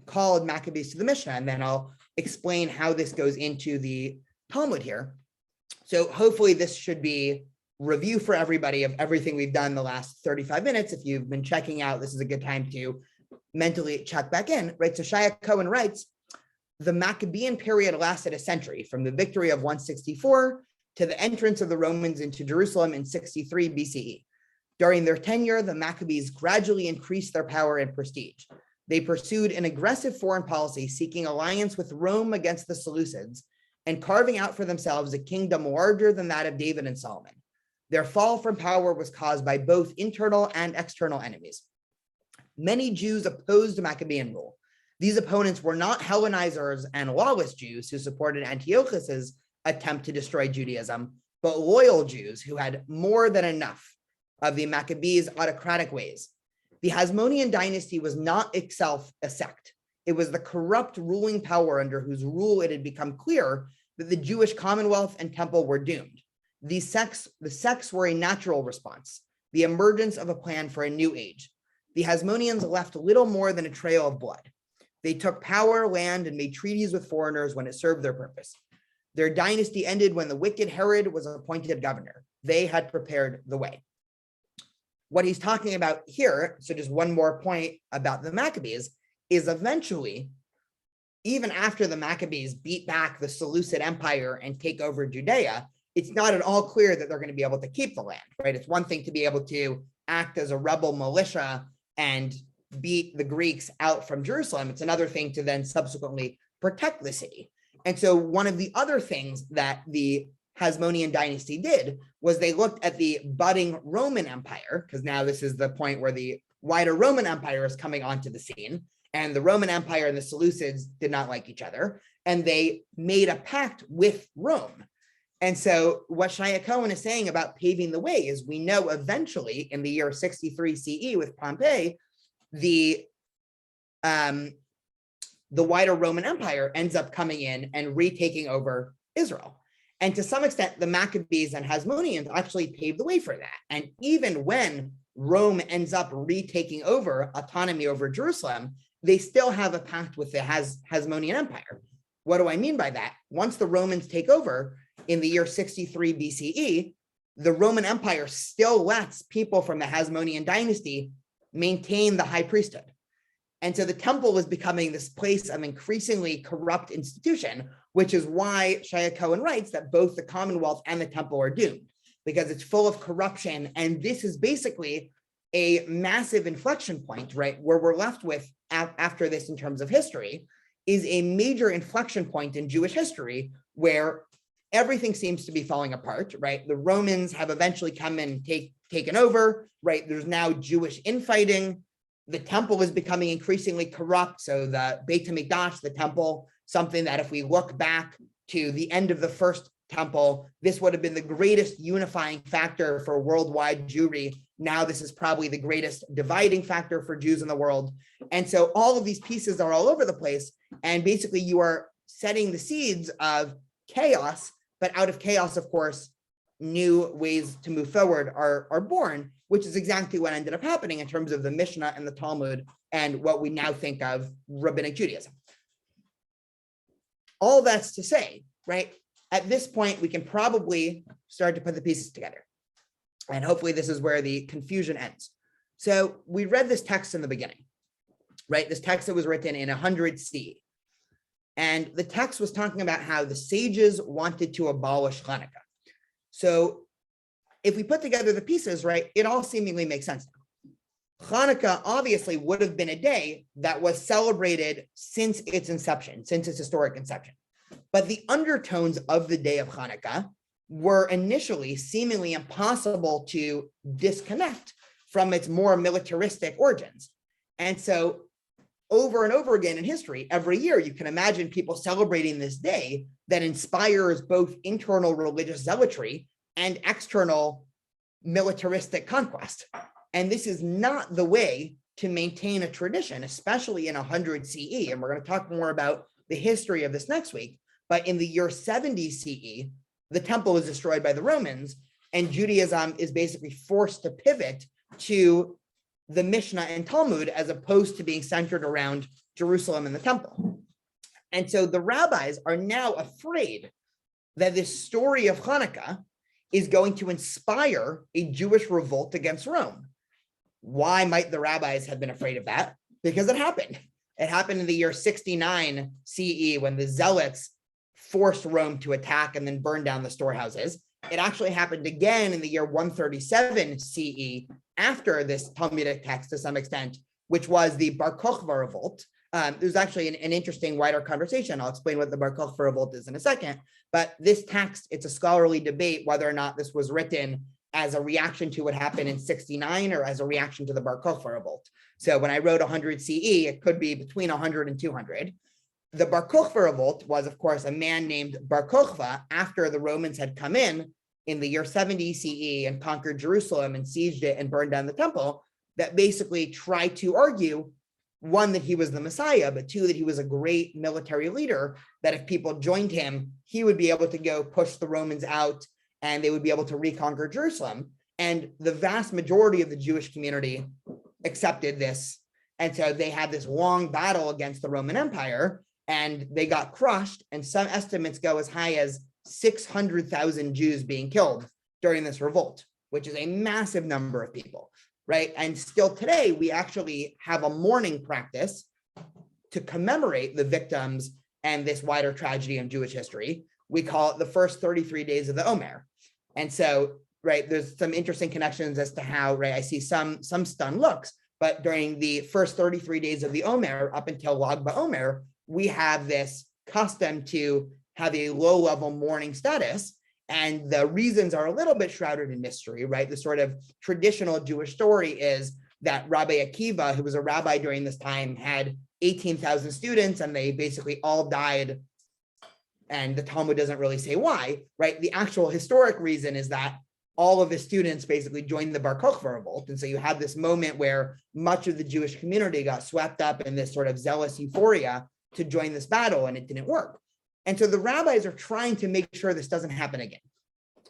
called Maccabees to the Mishnah, and then I'll explain how this goes into the Talmud here. So hopefully this should be review for everybody of everything we've done the last 35 minutes. If you've been checking out, this is a good time to mentally check back in, right? So Shaya Cohen writes, the Maccabean period lasted a century, from the victory of 164 to the entrance of the Romans into Jerusalem in 63 BCE. During their tenure, the Maccabees gradually increased their power and prestige. They pursued an aggressive foreign policy, seeking alliance with Rome against the Seleucids, and carving out for themselves a kingdom larger than that of David and Solomon. Their fall from power was caused by both internal and external enemies. Many Jews opposed Maccabean rule. These opponents were not Hellenizers and lawless Jews who supported Antiochus's attempt to destroy Judaism, but loyal Jews who had more than enough of the Maccabees' autocratic ways. The Hasmonean dynasty was not itself a sect. It was the corrupt ruling power under whose rule it had become clear that the Jewish commonwealth and temple were doomed. The sects were a natural response, the emergence of a plan for a new age. The Hasmoneans left little more than a trail of blood. They took power, land, and made treaties with foreigners when it served their purpose. Their dynasty ended when the wicked Herod was appointed governor. They had prepared the way. What he's talking about here, so just one more point about the Maccabees, is eventually, even after the Maccabees beat back the Seleucid Empire and take over Judea, it's not at all clear that they're going to be able to keep the land, right? It's one thing to be able to act as a rebel militia and beat the Greeks out from Jerusalem. It's another thing to then subsequently protect the city. And so one of the other things that the Hasmonean dynasty did was they looked at the budding Roman Empire, because now this is the point where the wider Roman Empire is coming onto the scene, and the Roman Empire and the Seleucids did not like each other, and they made a pact with Rome. And so what Shia Cohen is saying about paving the way is we know eventually in the year 63 CE with Pompey, the wider Roman Empire ends up coming in and retaking over Israel. And to some extent, the Maccabees and Hasmoneans actually paved the way for that. And even when Rome ends up retaking over autonomy over Jerusalem, they still have a pact with the Hasmonean Empire. What do I mean by that? Once the Romans take over in the year 63 BCE, the Roman Empire still lets people from the Hasmonean dynasty maintain the high priesthood. And so the temple was becoming this place of increasingly corrupt institution, which is why Shia Cohen writes that both the Commonwealth and the temple are doomed, because it's full of corruption. And this is basically a massive inflection point, right? Where we're left with after this in terms of history is a major inflection point in Jewish history where everything seems to be falling apart, right? The Romans have eventually come and taken over, right? There's now Jewish infighting. The temple is becoming increasingly corrupt. So the Beit HaMikdash, the temple, something that if we look back to the end of the first temple, this would have been the greatest unifying factor for worldwide Jewry. Now this is probably the greatest dividing factor for Jews in the world. And so all of these pieces are all over the place. And basically you are setting the seeds of chaos, but out of chaos, of course, new ways to move forward are born, which is exactly what ended up happening in terms of the Mishnah and the Talmud and what we now think of Rabbinic Judaism. All that's to say, right, at this point, we can probably start to put the pieces together. And hopefully this is where the confusion ends. So we read this text in the beginning, right? This text that was written in 100 CE. And the text was talking about how the sages wanted to abolish Hanukkah. So if we put together the pieces, right, it all seemingly makes sense now. Hanukkah obviously would have been a day that was celebrated since its inception, since its historic inception. But the undertones of the day of Hanukkah were initially seemingly impossible to disconnect from its more militaristic origins. And so over and over again in history, every year, you can imagine people celebrating this day that inspires both internal religious zealotry and external militaristic conquest. And this is not the way to maintain a tradition, especially in 100 CE. And we're going to talk more about the history of this next week. But in the year 70 CE, the temple was destroyed by the Romans, and Judaism is basically forced to pivot to the Mishnah and Talmud as opposed to being centered around Jerusalem and the temple. And so the rabbis are now afraid that this story of Hanukkah is going to inspire a Jewish revolt against Rome. Why might the rabbis have been afraid of that? Because it happened. It happened in the year 69 CE when the Zealots forced Rome to attack and then burn down the storehouses. It actually happened again in the year 137 CE after this Talmudic text to some extent, which was the Bar Kokhba revolt. There's actually an interesting wider conversation. I'll explain what the Bar Kokhba revolt is in a second. But this text, it's a scholarly debate whether or not this was written as a reaction to what happened in 69 or as a reaction to the Bar Kokhba revolt. So when I wrote 100 CE, it could be between 100 and 200. The Bar Kokhba revolt was, of course, a man named Bar Kokhba after the Romans had come in the year 70 CE and conquered Jerusalem and sieged it and burned down the temple, that basically tried to argue, one, that he was the Messiah, but two, that he was a great military leader, that if people joined him, he would be able to go push the Romans out and they would be able to reconquer Jerusalem. And the vast majority of the Jewish community accepted this. And so they had this long battle against the Roman Empire and they got crushed. And some estimates go as high as 600,000 Jews being killed during this revolt, which is a massive number of people, right? And still today, we actually have a mourning practice to commemorate the victims and this wider tragedy in Jewish history. We call it the first 33 days of the Omer. And so, right, there's some interesting connections as to how, right, I see some stunned looks, but during the first 33 days of the Omer, up until Lag BaOmer, we have this custom to have a low-level mourning status, and the reasons are a little bit shrouded in mystery, right? The sort of traditional Jewish story is that Rabbi Akiva, who was a rabbi during this time, had 18,000 students, and they basically all died And the Talmud doesn't really say why, right? The actual historic reason is that all of his students basically joined the Bar Kokhba revolt. And so you have this moment where much of the Jewish community got swept up in this sort of zealous euphoria to join this battle, and it didn't work. And so the rabbis are trying to make sure this doesn't happen again,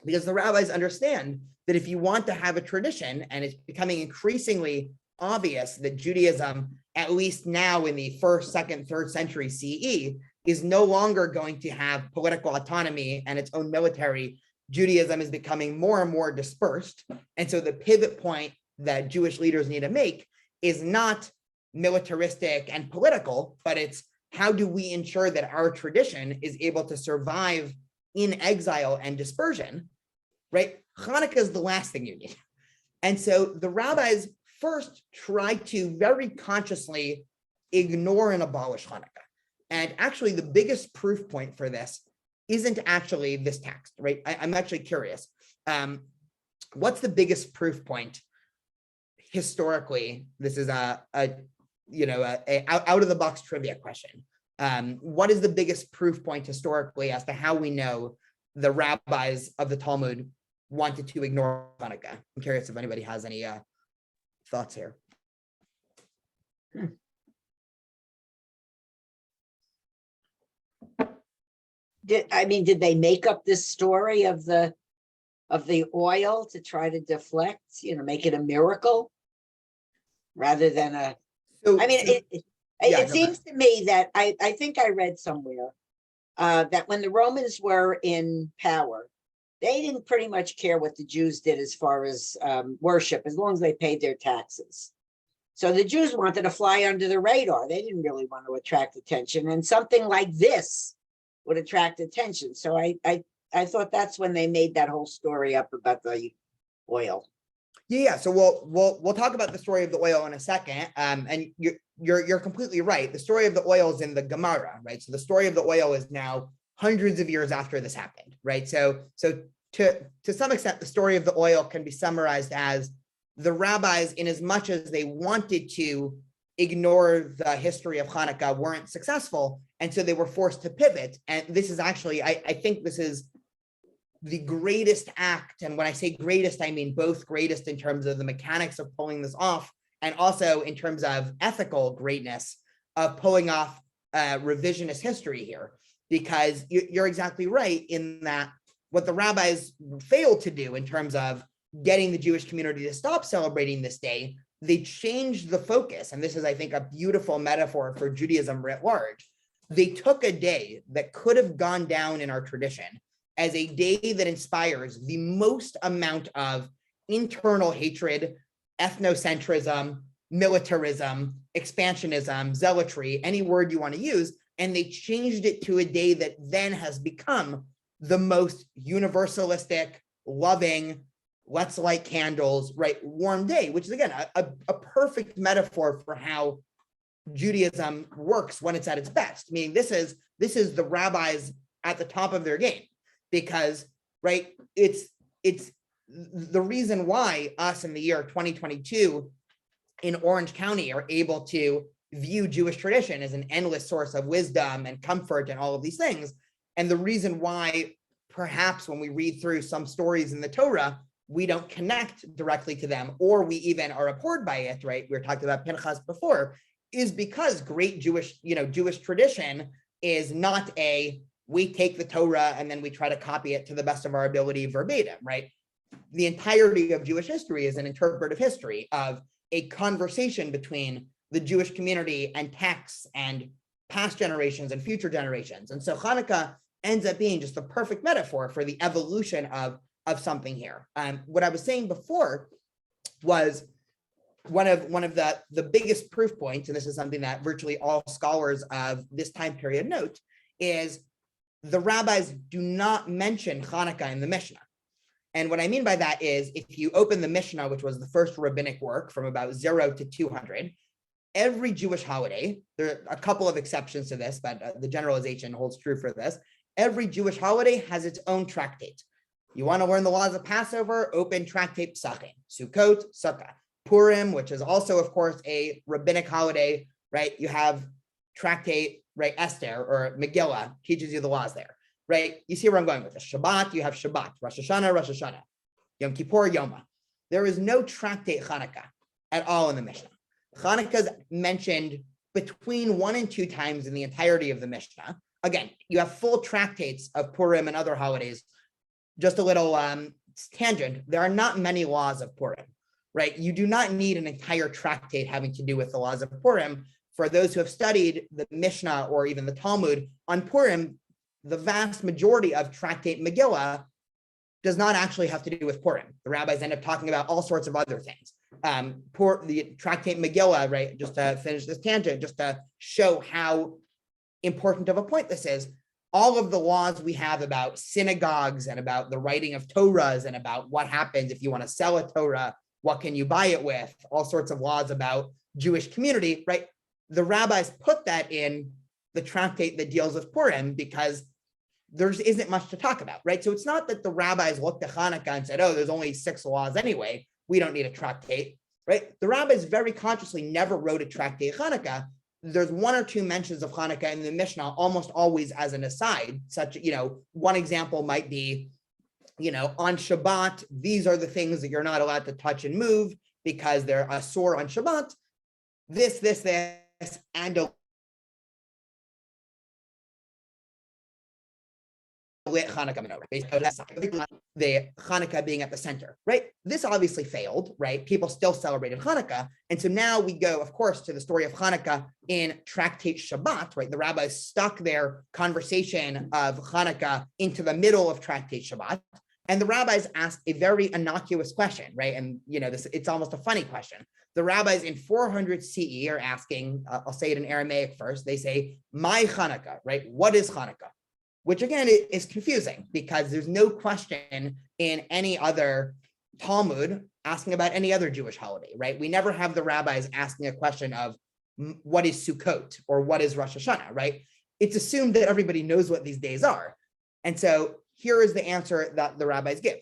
because the rabbis understand that if you want to have a tradition, and it's becoming increasingly obvious that Judaism, at least now in the 1st, 2nd, 3rd century CE, is no longer going to have political autonomy and its own military. Judaism is becoming more and more dispersed. And so the pivot point that Jewish leaders need to make is not militaristic and political, but it's how do we ensure that our tradition is able to survive in exile and dispersion, right? Hanukkah is the last thing you need. And so the rabbis first try to very consciously ignore and abolish Hanukkah. And actually the biggest proof point for this isn't actually this text, right? I'm actually curious. What's the biggest proof point historically? This is a out of the box trivia question. What is the biggest proof point historically as to how we know the rabbis of the Talmud wanted to ignore Hanukkah? I'm curious if anybody has any thoughts here. Did they make up this story of the oil to try to deflect, make it a miracle rather than a, it seems to me that I think I read somewhere that when the Romans were in power, they didn't pretty much care what the Jews did as far as worship, as long as they paid their taxes. So the Jews wanted to fly under the radar. They didn't really want to attract attention, and something like this would attract attention. So I thought that's when they made that whole story up about the oil. Yeah. So we'll talk about the story of the oil in a second. And you're completely right. The story of the oil is in the Gemara, right? So the story of the oil is now hundreds of years after this happened, right? So to some extent, the story of the oil can be summarized as the rabbis, in as much as they wanted to ignore the history of Hanukkah, weren't successful. And so they were forced to pivot. And this is actually, I think this is the greatest act. And when I say greatest, I mean both greatest in terms of the mechanics of pulling this off, and also in terms of ethical greatness of pulling off revisionist history here. Because you're exactly right in that what the rabbis failed to do in terms of getting the Jewish community to stop celebrating this day, they changed the focus. And this is, I think, a beautiful metaphor for Judaism writ large. They took a day that could have gone down in our tradition as a day that inspires the most amount of internal hatred, ethnocentrism, militarism, expansionism, zealotry, any word you want to use. And they changed it to a day that then has become the most universalistic, loving, let's light candles, right, warm day, which is, again, a perfect metaphor for how Judaism works when it's at its best. Meaning this is the rabbis at the top of their game, because, right, it's the reason why us in the year 2022 in Orange County are able to view Jewish tradition as an endless source of wisdom and comfort and all of these things. And the reason why perhaps when we read through some stories in the Torah, we don't connect directly to them, or we even are abhorred by it, right? We were talking about Pinchas before, is because great Jewish tradition is not we take the Torah and then we try to copy it to the best of our ability verbatim, right? The entirety of Jewish history is an interpretive history of a conversation between the Jewish community and texts and past generations and future generations. And so Hanukkah ends up being just the perfect metaphor for the evolution of something here. What I was saying before was one of the biggest proof points, and this is something that virtually all scholars of this time period note, is the rabbis do not mention Hanukkah in the Mishnah. And what I mean by that is, if you open the Mishnah, which was the first rabbinic work from about 0 to 200, every Jewish holiday, there are a couple of exceptions to this, but the generalization holds true for this. Every Jewish holiday has its own tractate. You want to learn the laws of Passover? Open tractate Pesachim. Sukkot, Sukkah. Purim, which is also, of course, a rabbinic holiday, right? You have tractate, right? Esther or Megillah teaches you the laws there. right? You see where I'm going with this. Shabbat, you have Shabbat. Rosh Hashanah, Rosh Hashanah. Yom Kippur, Yoma. There is no tractate Hanukkah at all in the Mishnah. Hanukkah is mentioned between 1 and 2 times in the entirety of the Mishnah. Again, you have full tractates of Purim and other holidays. Just a little tangent. There are not many laws of Purim, right? You do not need an entire tractate having to do with the laws of Purim. For those who have studied the Mishnah or even the Talmud on Purim, the vast majority of tractate Megillah does not actually have to do with Purim. The rabbis end up talking about all sorts of other things. The tractate Megillah, right? Just to finish this tangent, just to show how important of a point this is. All of the laws we have about synagogues and about the writing of Torahs and about what happens if you want to sell a Torah, what can you buy it with, all sorts of laws about Jewish community, right? The rabbis put that in the tractate that deals with Purim because there isn't much to talk about, right? So it's not that the rabbis looked at Hanukkah and said, oh, there's only 6 laws anyway, we don't need a tractate, right? The rabbis very consciously never wrote a tractate Hanukkah. There's 1 or 2 mentions of Hanukkah in the Mishnah, almost always as an aside, such, one example might be, on Shabbat, these are the things that you're not allowed to touch and move because they're asur on Shabbat, this, and a lit Hanukkah menorah, the Hanukkah being at the center, right? This obviously failed, right? People still celebrated Hanukkah. And so now we go, of course, to the story of Hanukkah in Tractate Shabbat, right? The rabbis stuck their conversation of Hanukkah into the middle of Tractate Shabbat. And the rabbis asked a very innocuous question, right? And, it's almost a funny question. The rabbis in 400 CE are asking, I'll say it in Aramaic first, they say, my Hanukkah, right? What is Hanukkah? Which again is confusing because there's no question in any other Talmud asking about any other Jewish holiday, right? We never have the rabbis asking a question of what is Sukkot or what is Rosh Hashanah, right? It's assumed that everybody knows what these days are. And so here is the answer that the rabbis give.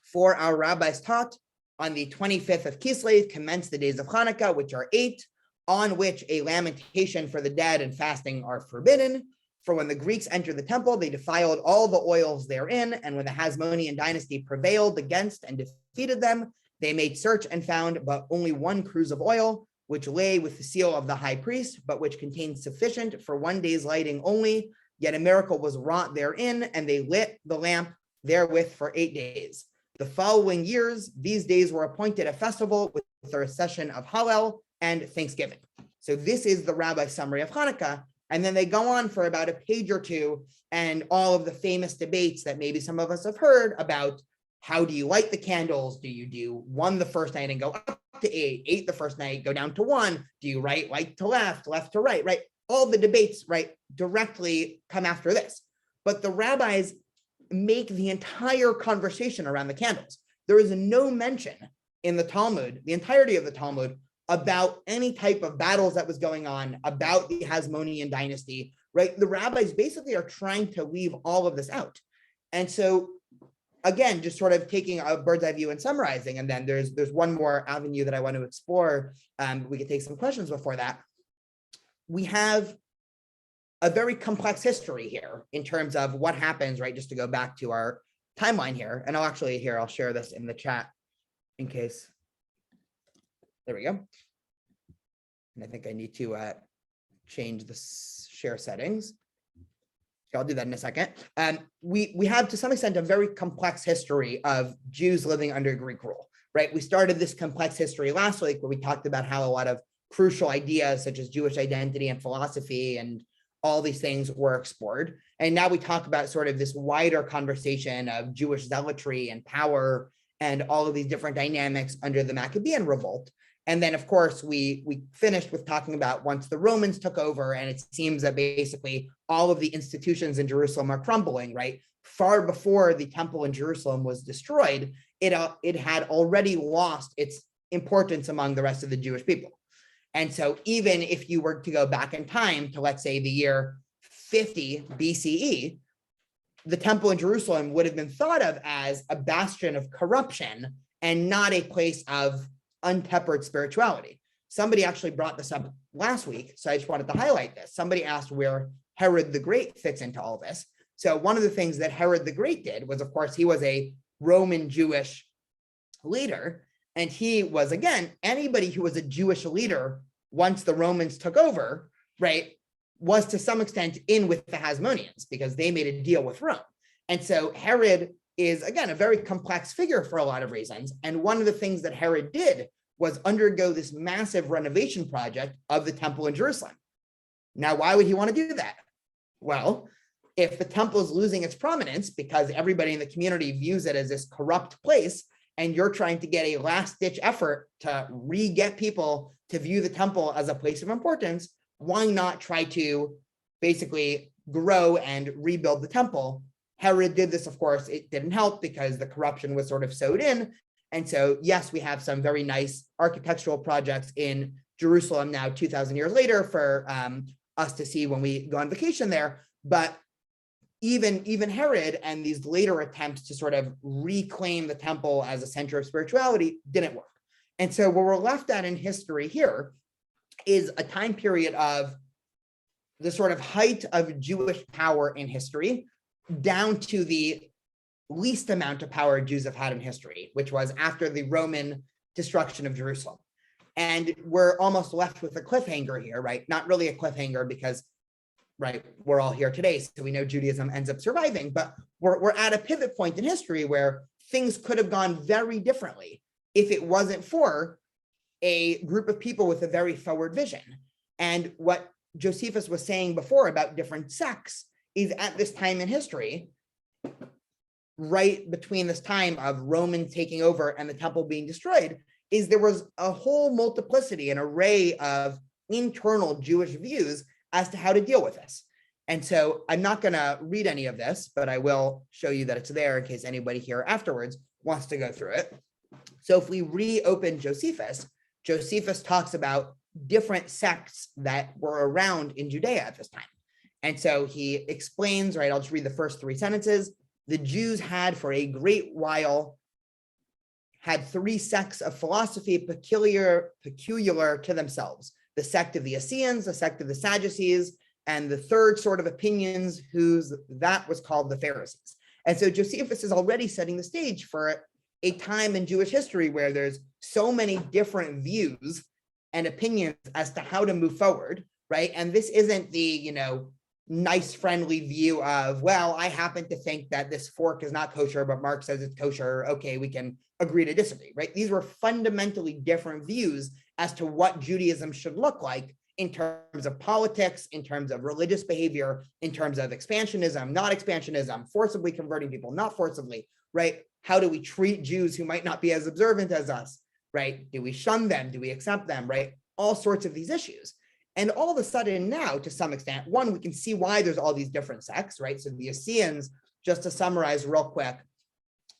For our rabbis taught, on the 25th of Kislev commence the days of Hanukkah, which are 8, on which a lamentation for the dead and fasting are forbidden. For when the Greeks entered the temple, they defiled all the oils therein, and when the Hasmonean dynasty prevailed against and defeated them, they made search and found but only 1 cruse of oil, which lay with the seal of the high priest, but which contained sufficient for 1 day's lighting only. Yet a miracle was wrought therein, and they lit the lamp therewith for 8 days. The following years, these days were appointed a festival with the recession of Hallel and Thanksgiving. So this is the rabbi's summary of Hanukkah. And then they go on for about a page or 2 and all of the famous debates that maybe some of us have heard about how do you light the candles? Do you do 1 the first night and go up to 8, 8 the first night, go down to 1? Do you write right to left to right, right? All the debates, right, directly come after this. But the rabbis make the entire conversation around the candles. There is no mention in the Talmud, the entirety of the Talmud, about any type of battles that was going on, about the Hasmonean dynasty, right? The rabbis basically are trying to leave all of this out. And so, again, just sort of taking a bird's eye view and summarizing, and then there's 1 more avenue that I want to explore. We could take some questions before that. We have a very complex history here in terms of what happens, right? Just to go back to our timeline here, and I'll share this in the chat in case. There we go. And I think I need to change the share settings. I'll do that in a second. We have, to some extent, a very complex history of Jews living under Greek rule, right? We started this complex history last week where we talked about how a lot of crucial ideas such as Jewish identity and philosophy and all these things were explored. And now we talk about sort of this wider conversation of Jewish zealotry and power and all of these different dynamics under the Maccabean revolt. And then, of course, we finished with talking about once the Romans took over, and it seems that basically all of the institutions in Jerusalem are crumbling, right? Far before the temple in Jerusalem was destroyed, it had already lost its importance among the rest of the Jewish people. And so even if you were to go back in time to, let's say, the year 50 BCE, the temple in Jerusalem would have been thought of as a bastion of corruption and not a place of untempered spirituality. Somebody actually brought this up last week, so I just wanted to highlight this. Somebody asked where Herod the Great fits into all this. So one of the things that Herod the Great did was, of course, he was a Roman Jewish leader. And he was, again, anybody who was a Jewish leader once the Romans took over, right, was to some extent in with the Hasmoneans because they made a deal with Rome. And so Herod is, again, a very complex figure for a lot of reasons. And one of the things that Herod did was undergo this massive renovation project of the temple in Jerusalem. Now, why would he want to do that? Well, if the temple is losing its prominence because everybody in the community views it as this corrupt place, and you're trying to get a last-ditch effort to re-get people to view the temple as a place of importance, why not try to basically grow and rebuild the temple? Herod did this, of course. It didn't help because the corruption was sort of sewed in. And so, yes, we have some very nice architectural projects in Jerusalem now, 2,000 years later, for us to see when we go on vacation there. But even Herod and these later attempts to sort of reclaim the temple as a center of spirituality didn't work. And so what we're left at in history here is a time period of the sort of height of Jewish power in history down to the least amount of power Jews have had in history, which was after the Roman destruction of Jerusalem. And we're almost left with a cliffhanger here, right? Not really a cliffhanger because, right, we're all here today, so we know Judaism ends up surviving, but we're at a pivot point in history where things could have gone very differently if it wasn't for a group of people with a very forward vision. And what Josephus was saying before about different sects is at this time in history, right between this time of Romans taking over and the temple being destroyed, is there was a whole multiplicity, an array of internal Jewish views as to how to deal with this. And so I'm not going to read any of this, but I will show you that it's there in case anybody here afterwards wants to go through it. So if we reopen Josephus, Josephus talks about different sects that were around in Judea at this time. And so he explains, right, I'll just read the first 3 sentences. The Jews had for a great while had 3 sects of philosophy peculiar to themselves: the sect of the Essenes, the sect of the Sadducees, and the third sort of opinions that was called the Pharisees. And so Josephus is already setting the stage for a time in Jewish history where there's so many different views and opinions as to how to move forward, right? And this isn't the, nice, friendly view of, well, I happen to think that this fork is not kosher, but Mark says it's kosher. Okay, we can agree to disagree, right? These were fundamentally different views as to what Judaism should look like in terms of politics, in terms of religious behavior, in terms of expansionism, not expansionism, forcibly converting people, not forcibly, right? How do we treat Jews who might not be as observant as us, right? Do we shun them? Do we accept them, right? All sorts of these issues. And all of a sudden now, to some extent, one, we can see why there's all these different sects, right? So the Essenes, just to summarize real quick,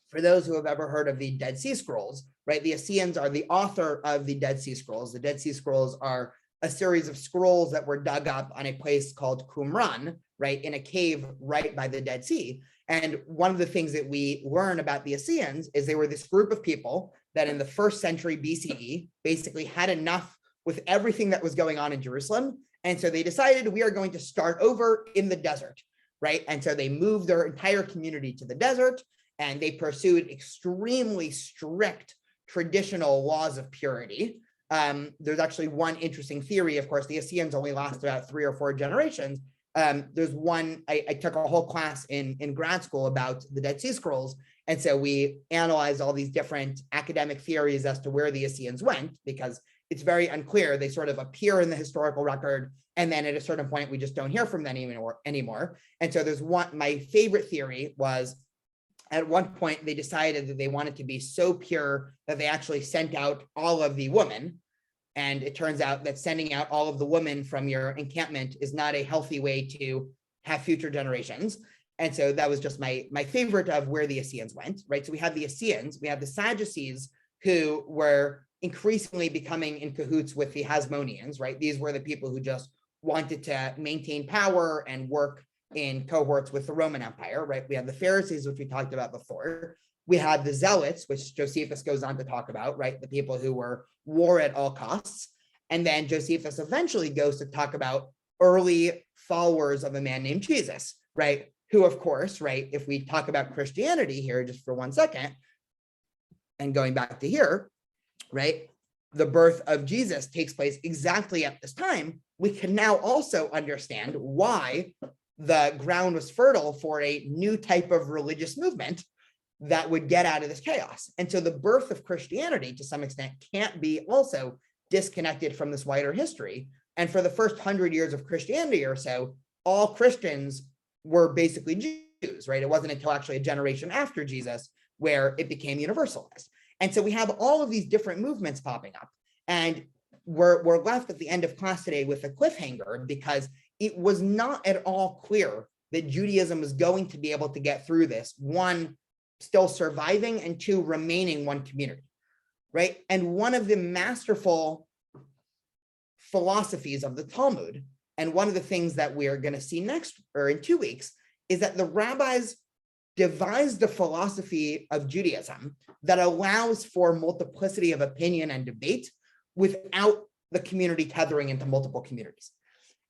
for those who have ever heard of the Dead Sea Scrolls, right? The Essenes are the author of the Dead Sea Scrolls. The Dead Sea Scrolls are a series of scrolls that were dug up on a place called Qumran, right? In a cave right by the Dead Sea. And one of the things that we learn about the Essenes is they were this group of people that in the 1st century BCE basically had enough with everything that was going on in Jerusalem. And so they decided we are going to start over in the desert, right? And so they moved their entire community to the desert and they pursued extremely strict traditional laws of purity. There's actually one interesting theory. Of course, the Essenes only last about 3 or 4 generations. There's one, I took a whole class in grad school about the Dead Sea Scrolls. And so we analyzed all these different academic theories as to where the Essenes went, because it's very unclear. They sort of appear in the historical record, and then at a certain point, we just don't hear from them anymore. And so there's one, my favorite theory was at one point, they decided that they wanted to be so pure that they actually sent out all of the women. And it turns out that sending out all of the women from your encampment is not a healthy way to have future generations. And so that was just my favorite of where the Essenes went, right? So we have the Essenes, we have the Sadducees, who were increasingly becoming in cahoots with the Hasmoneans, right? These were the people who just wanted to maintain power and work in cohorts with the Roman Empire, right? We have the Pharisees, which we talked about before. We had the Zealots, which Josephus goes on to talk about, right? The people who were war at all costs. And then Josephus eventually goes to talk about early followers of a man named Jesus, right? who, of course, right, if we talk about Christianity here just for 1 second, and going back to here, right, the birth of Jesus takes place exactly at this time, we can now also understand why the ground was fertile for a new type of religious movement that would get out of this chaos. And so the birth of Christianity, to some extent, can't be also disconnected from this wider history. And for the first 100 years of Christianity or so, all Christians were basically Jews, right? It wasn't until actually a generation after Jesus where it became universalized. And so we have all of these different movements popping up. And we're left at the end of class today with a cliffhanger because it was not at all clear that Judaism was going to be able to get through this, one, still surviving, and two, remaining one community, right? And one of the masterful philosophies of the Talmud, and one of the things that we are going to see next or in 2 weeks, is that the rabbis devised a philosophy of Judaism that allows for multiplicity of opinion and debate without the community tethering into multiple communities.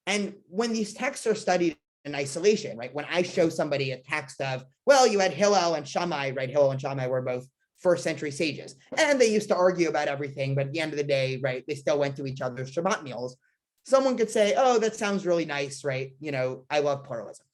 And when these texts are studied in isolation, right, when I show somebody a text of, well, you had Hillel and Shammai, right, Hillel and Shammai were both first century sages, and they used to argue about everything, but at the end of the day, right, they still went to each other's Shabbat meals. Someone could say, oh, that sounds really nice, right? You know, I love pluralism.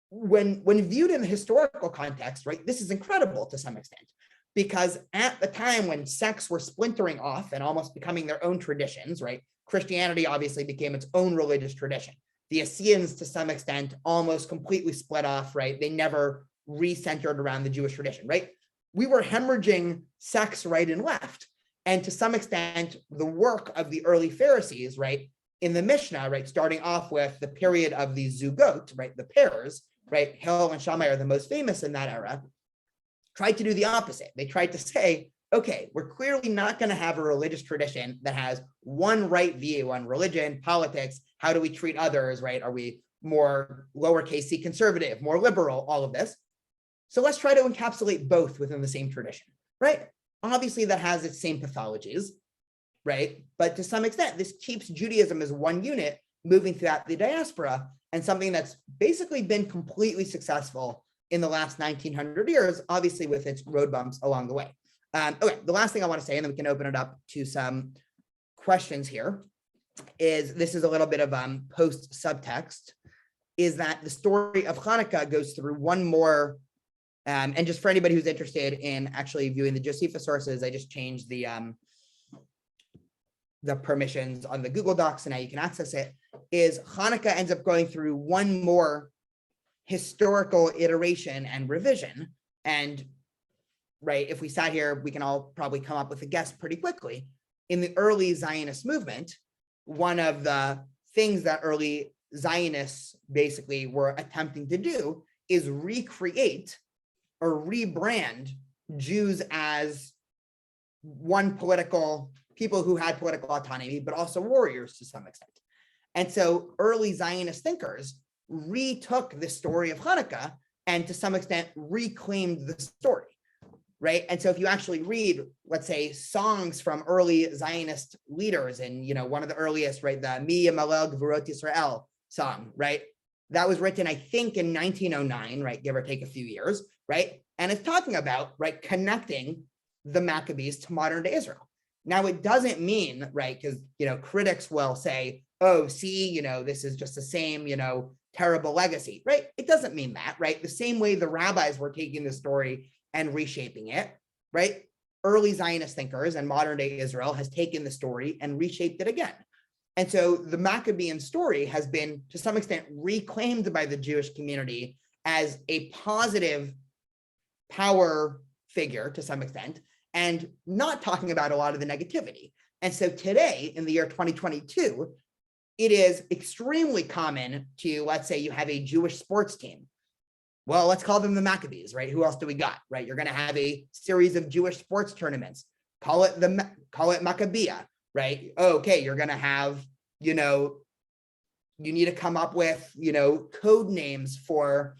When viewed in the historical context, right, this is incredible to some extent, because at the time when sects were splintering off and almost becoming their own traditions, right, Christianity obviously became its own religious tradition. The Essenes, to some extent, almost completely split off, right? They never re-centered around the Jewish tradition, right? We were hemorrhaging sects right and left. And to some extent, the work of the early Pharisees, right, in the Mishnah, right, starting off with the period of the Zugot, right, the pairs, right, Hillel and Shammai are the most famous in that era, tried to do the opposite. They tried to say, okay, we're clearly not going to have a religious tradition that has one right view on religion, politics, how do we treat others, right? Are we more lowercase c conservative, more liberal, all of this? So let's try to encapsulate both within the same tradition, right? Obviously that has its same pathologies, right? But to some extent, this keeps Judaism as one unit moving throughout the diaspora, and something that's basically been completely successful in the last 1900 years, obviously with its road bumps along the way. Okay, the last thing I want to say, and then we can open it up to some questions here, is this is a little bit of post subtext, is that the story of Hanukkah goes through one more, and just for anybody who's interested in actually viewing the Josephus sources, I just changed the permissions on the Google Docs, and now you can access it, is Hanukkah ends up going through one more historical iteration and revision. And right, if we sat here, we can all probably come up with a guess pretty quickly. In the early Zionist movement, one of the things that early Zionists basically were attempting to do is recreate or rebrand Jews as one political people who had political autonomy, but also warriors to some extent. And so early Zionist thinkers retook the story of Hanukkah and to some extent reclaimed the story, right? And so if you actually read, let's say, songs from early Zionist leaders, and you know, one of the earliest, right, the Mi Yamalel Gvurot Yisrael song, right? That was written, I think, in 1909, right, give or take a few years, right? And it's talking about, right, connecting the Maccabees to modern day Israel. Now, it doesn't mean, right, because, you know, critics will say, oh, see, you know, this is just the same, you know, terrible legacy, right? It doesn't mean that, right? The same way the rabbis were taking the story and reshaping it, right? Early Zionist thinkers and modern day Israel has taken the story and reshaped it again. And so the Maccabean story has been, to some extent, reclaimed by the Jewish community as a positive power figure to some extent, and not talking about a lot of the negativity. And so today, in the year 2022, it is extremely common to, let's say you have a Jewish sports team. Well, let's call them the Maccabees, right? Who else do we got, right? You're going to have a series of Jewish sports tournaments. Call it Maccabeah, right? Okay, you're going to have, you know, you need to come up with, you know, code names for,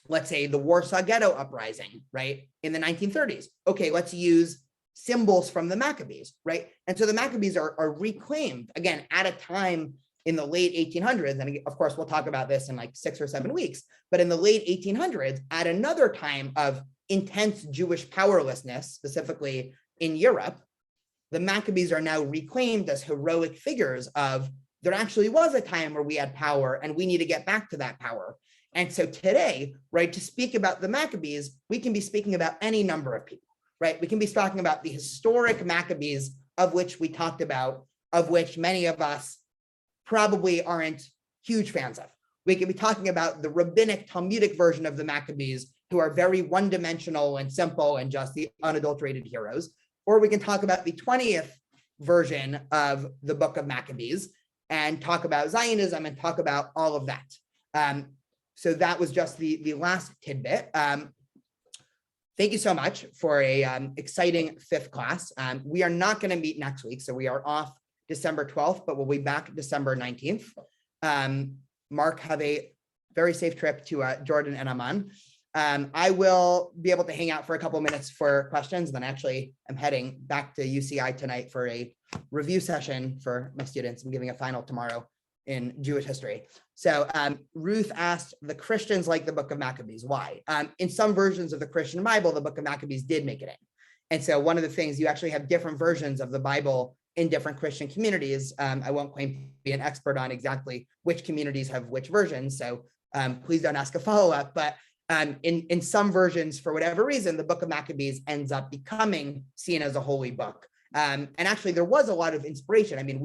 let's say, the Warsaw Ghetto Uprising, right, in the 1930s. Okay, let's use symbols from the Maccabees, right? And so the Maccabees are reclaimed, again, at a time in the late 1800s, and of course, we'll talk about this in like 6 or 7 weeks, but in the late 1800s, at another time of intense Jewish powerlessness, specifically in Europe, the Maccabees are now reclaimed as heroic figures of there actually was a time where we had power and we need to get back to that power. And so today, right, to speak about the Maccabees, we can be speaking about any number of people, right? We can be talking about the historic Maccabees, of which we talked about, of which many of us probably aren't huge fans of. We could be talking about the rabbinic Talmudic version of the Maccabees, who are very one-dimensional and simple and just the unadulterated heroes. Or we can talk about the 20th version of the book of Maccabees and talk about Zionism and talk about all of that. So that was just the last tidbit. Thank you so much for a exciting 5th class. We are not going to meet next week, so we are off December 12th, but we'll be back December 19th. Mark, have a very safe trip to Jordan and Amman. I will be able to hang out for a couple minutes for questions, and then actually I'm heading back to UCI tonight for a review session for my students. I'm giving a final tomorrow in Jewish history. So Ruth asked, the Christians like the book of Maccabees. Why? In some versions of the Christian Bible, the book of Maccabees did make it in. And so one of the things, you actually have different versions of the Bible in different Christian communities. I won't claim to be an expert on exactly which communities have which versions, so please don't ask a follow-up, but in some versions, for whatever reason, the book of Maccabees ends up becoming seen as a holy book. And actually, there was a lot of inspiration. I mean,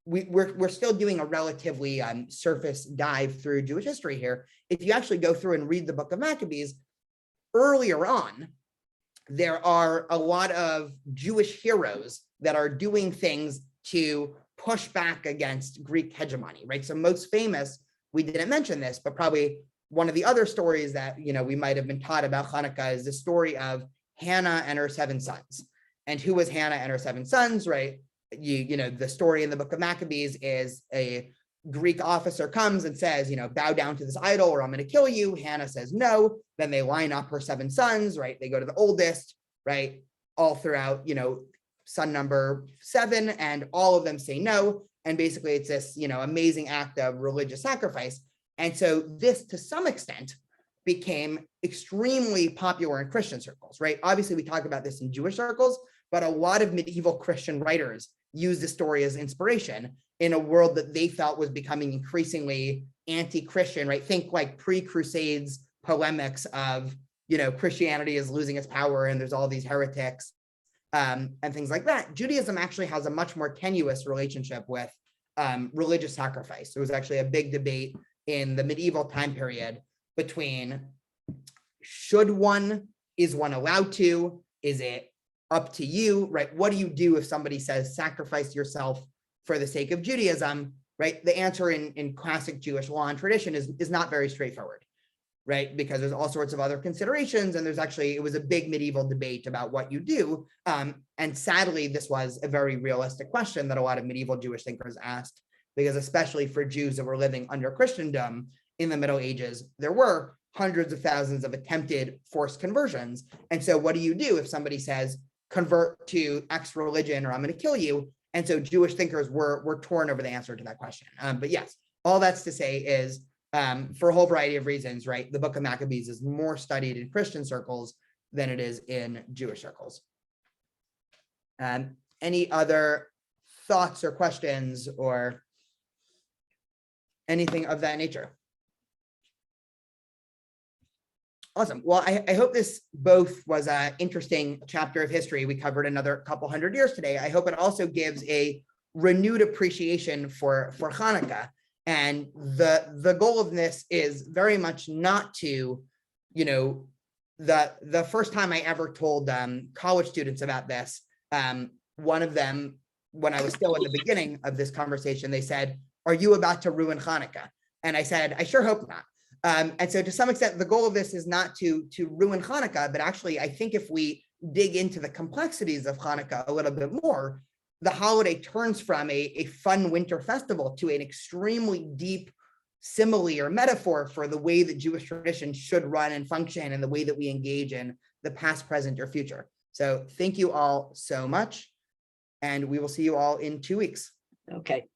we're still doing a relatively surface dive through Jewish history here. If you actually go through and read the book of Maccabees, earlier on, there are a lot of Jewish heroes that are doing things to push back against Greek hegemony, right? So most famous, we didn't mention this, but probably one of the other stories that we might have been taught about Hanukkah is the story of Hannah and her 7 sons. And who was Hannah and her 7 sons, right? The story in the book of Maccabees is a Greek officer comes and says, bow down to this idol or I'm going to kill you. Hannah says no. Then they line up her 7 sons, right? They go to the oldest, right? All throughout, son number 7, and all of them say no. And basically it's this, amazing act of religious sacrifice. And so this, to some extent, became extremely popular in Christian circles, right? Obviously, we talk about this in Jewish circles, but a lot of medieval Christian writers use the story as inspiration in a world that they felt was becoming increasingly anti-Christian, right? Think like pre-Crusades polemics of, Christianity is losing its power and there's all these heretics and things like that. Judaism actually has a much more tenuous relationship with religious sacrifice. There was actually a big debate in the medieval time period between is one allowed to, is it up to you, right? What do you do if somebody says sacrifice yourself for the sake of Judaism, right? The answer in classic Jewish law and tradition is not very straightforward, right? Because there's all sorts of other considerations, and it was a big medieval debate about what you do. And sadly, this was a very realistic question that a lot of medieval Jewish thinkers asked, because especially for Jews that were living under Christendom in the Middle Ages, there were hundreds of thousands of attempted forced conversions. And so what do you do if somebody says, convert to X religion or I'm going to kill you? And so Jewish thinkers were torn over the answer to that question. But yes, all that's to say is, for a whole variety of reasons, right, the book of Maccabees is more studied in Christian circles than it is in Jewish circles. Any other thoughts or questions or anything of that nature? Awesome. Well, I hope this both was an interesting chapter of history. We covered another couple hundred years today. I hope it also gives a renewed appreciation for Hanukkah. And the goal of this is very much not to, the first time I ever told college students about this, one of them, when I was still in the beginning of this conversation, they said, "Are you about to ruin Hanukkah?" And I said, "I sure hope not." And so to some extent, the goal of this is not to ruin Hanukkah, but actually, I think if we dig into the complexities of Hanukkah a little bit more, the holiday turns from a fun winter festival to an extremely deep simile or metaphor for the way that Jewish tradition should run and function and the way that we engage in the past, present, or future. So thank you all so much. And we will see you all in 2 weeks. Okay.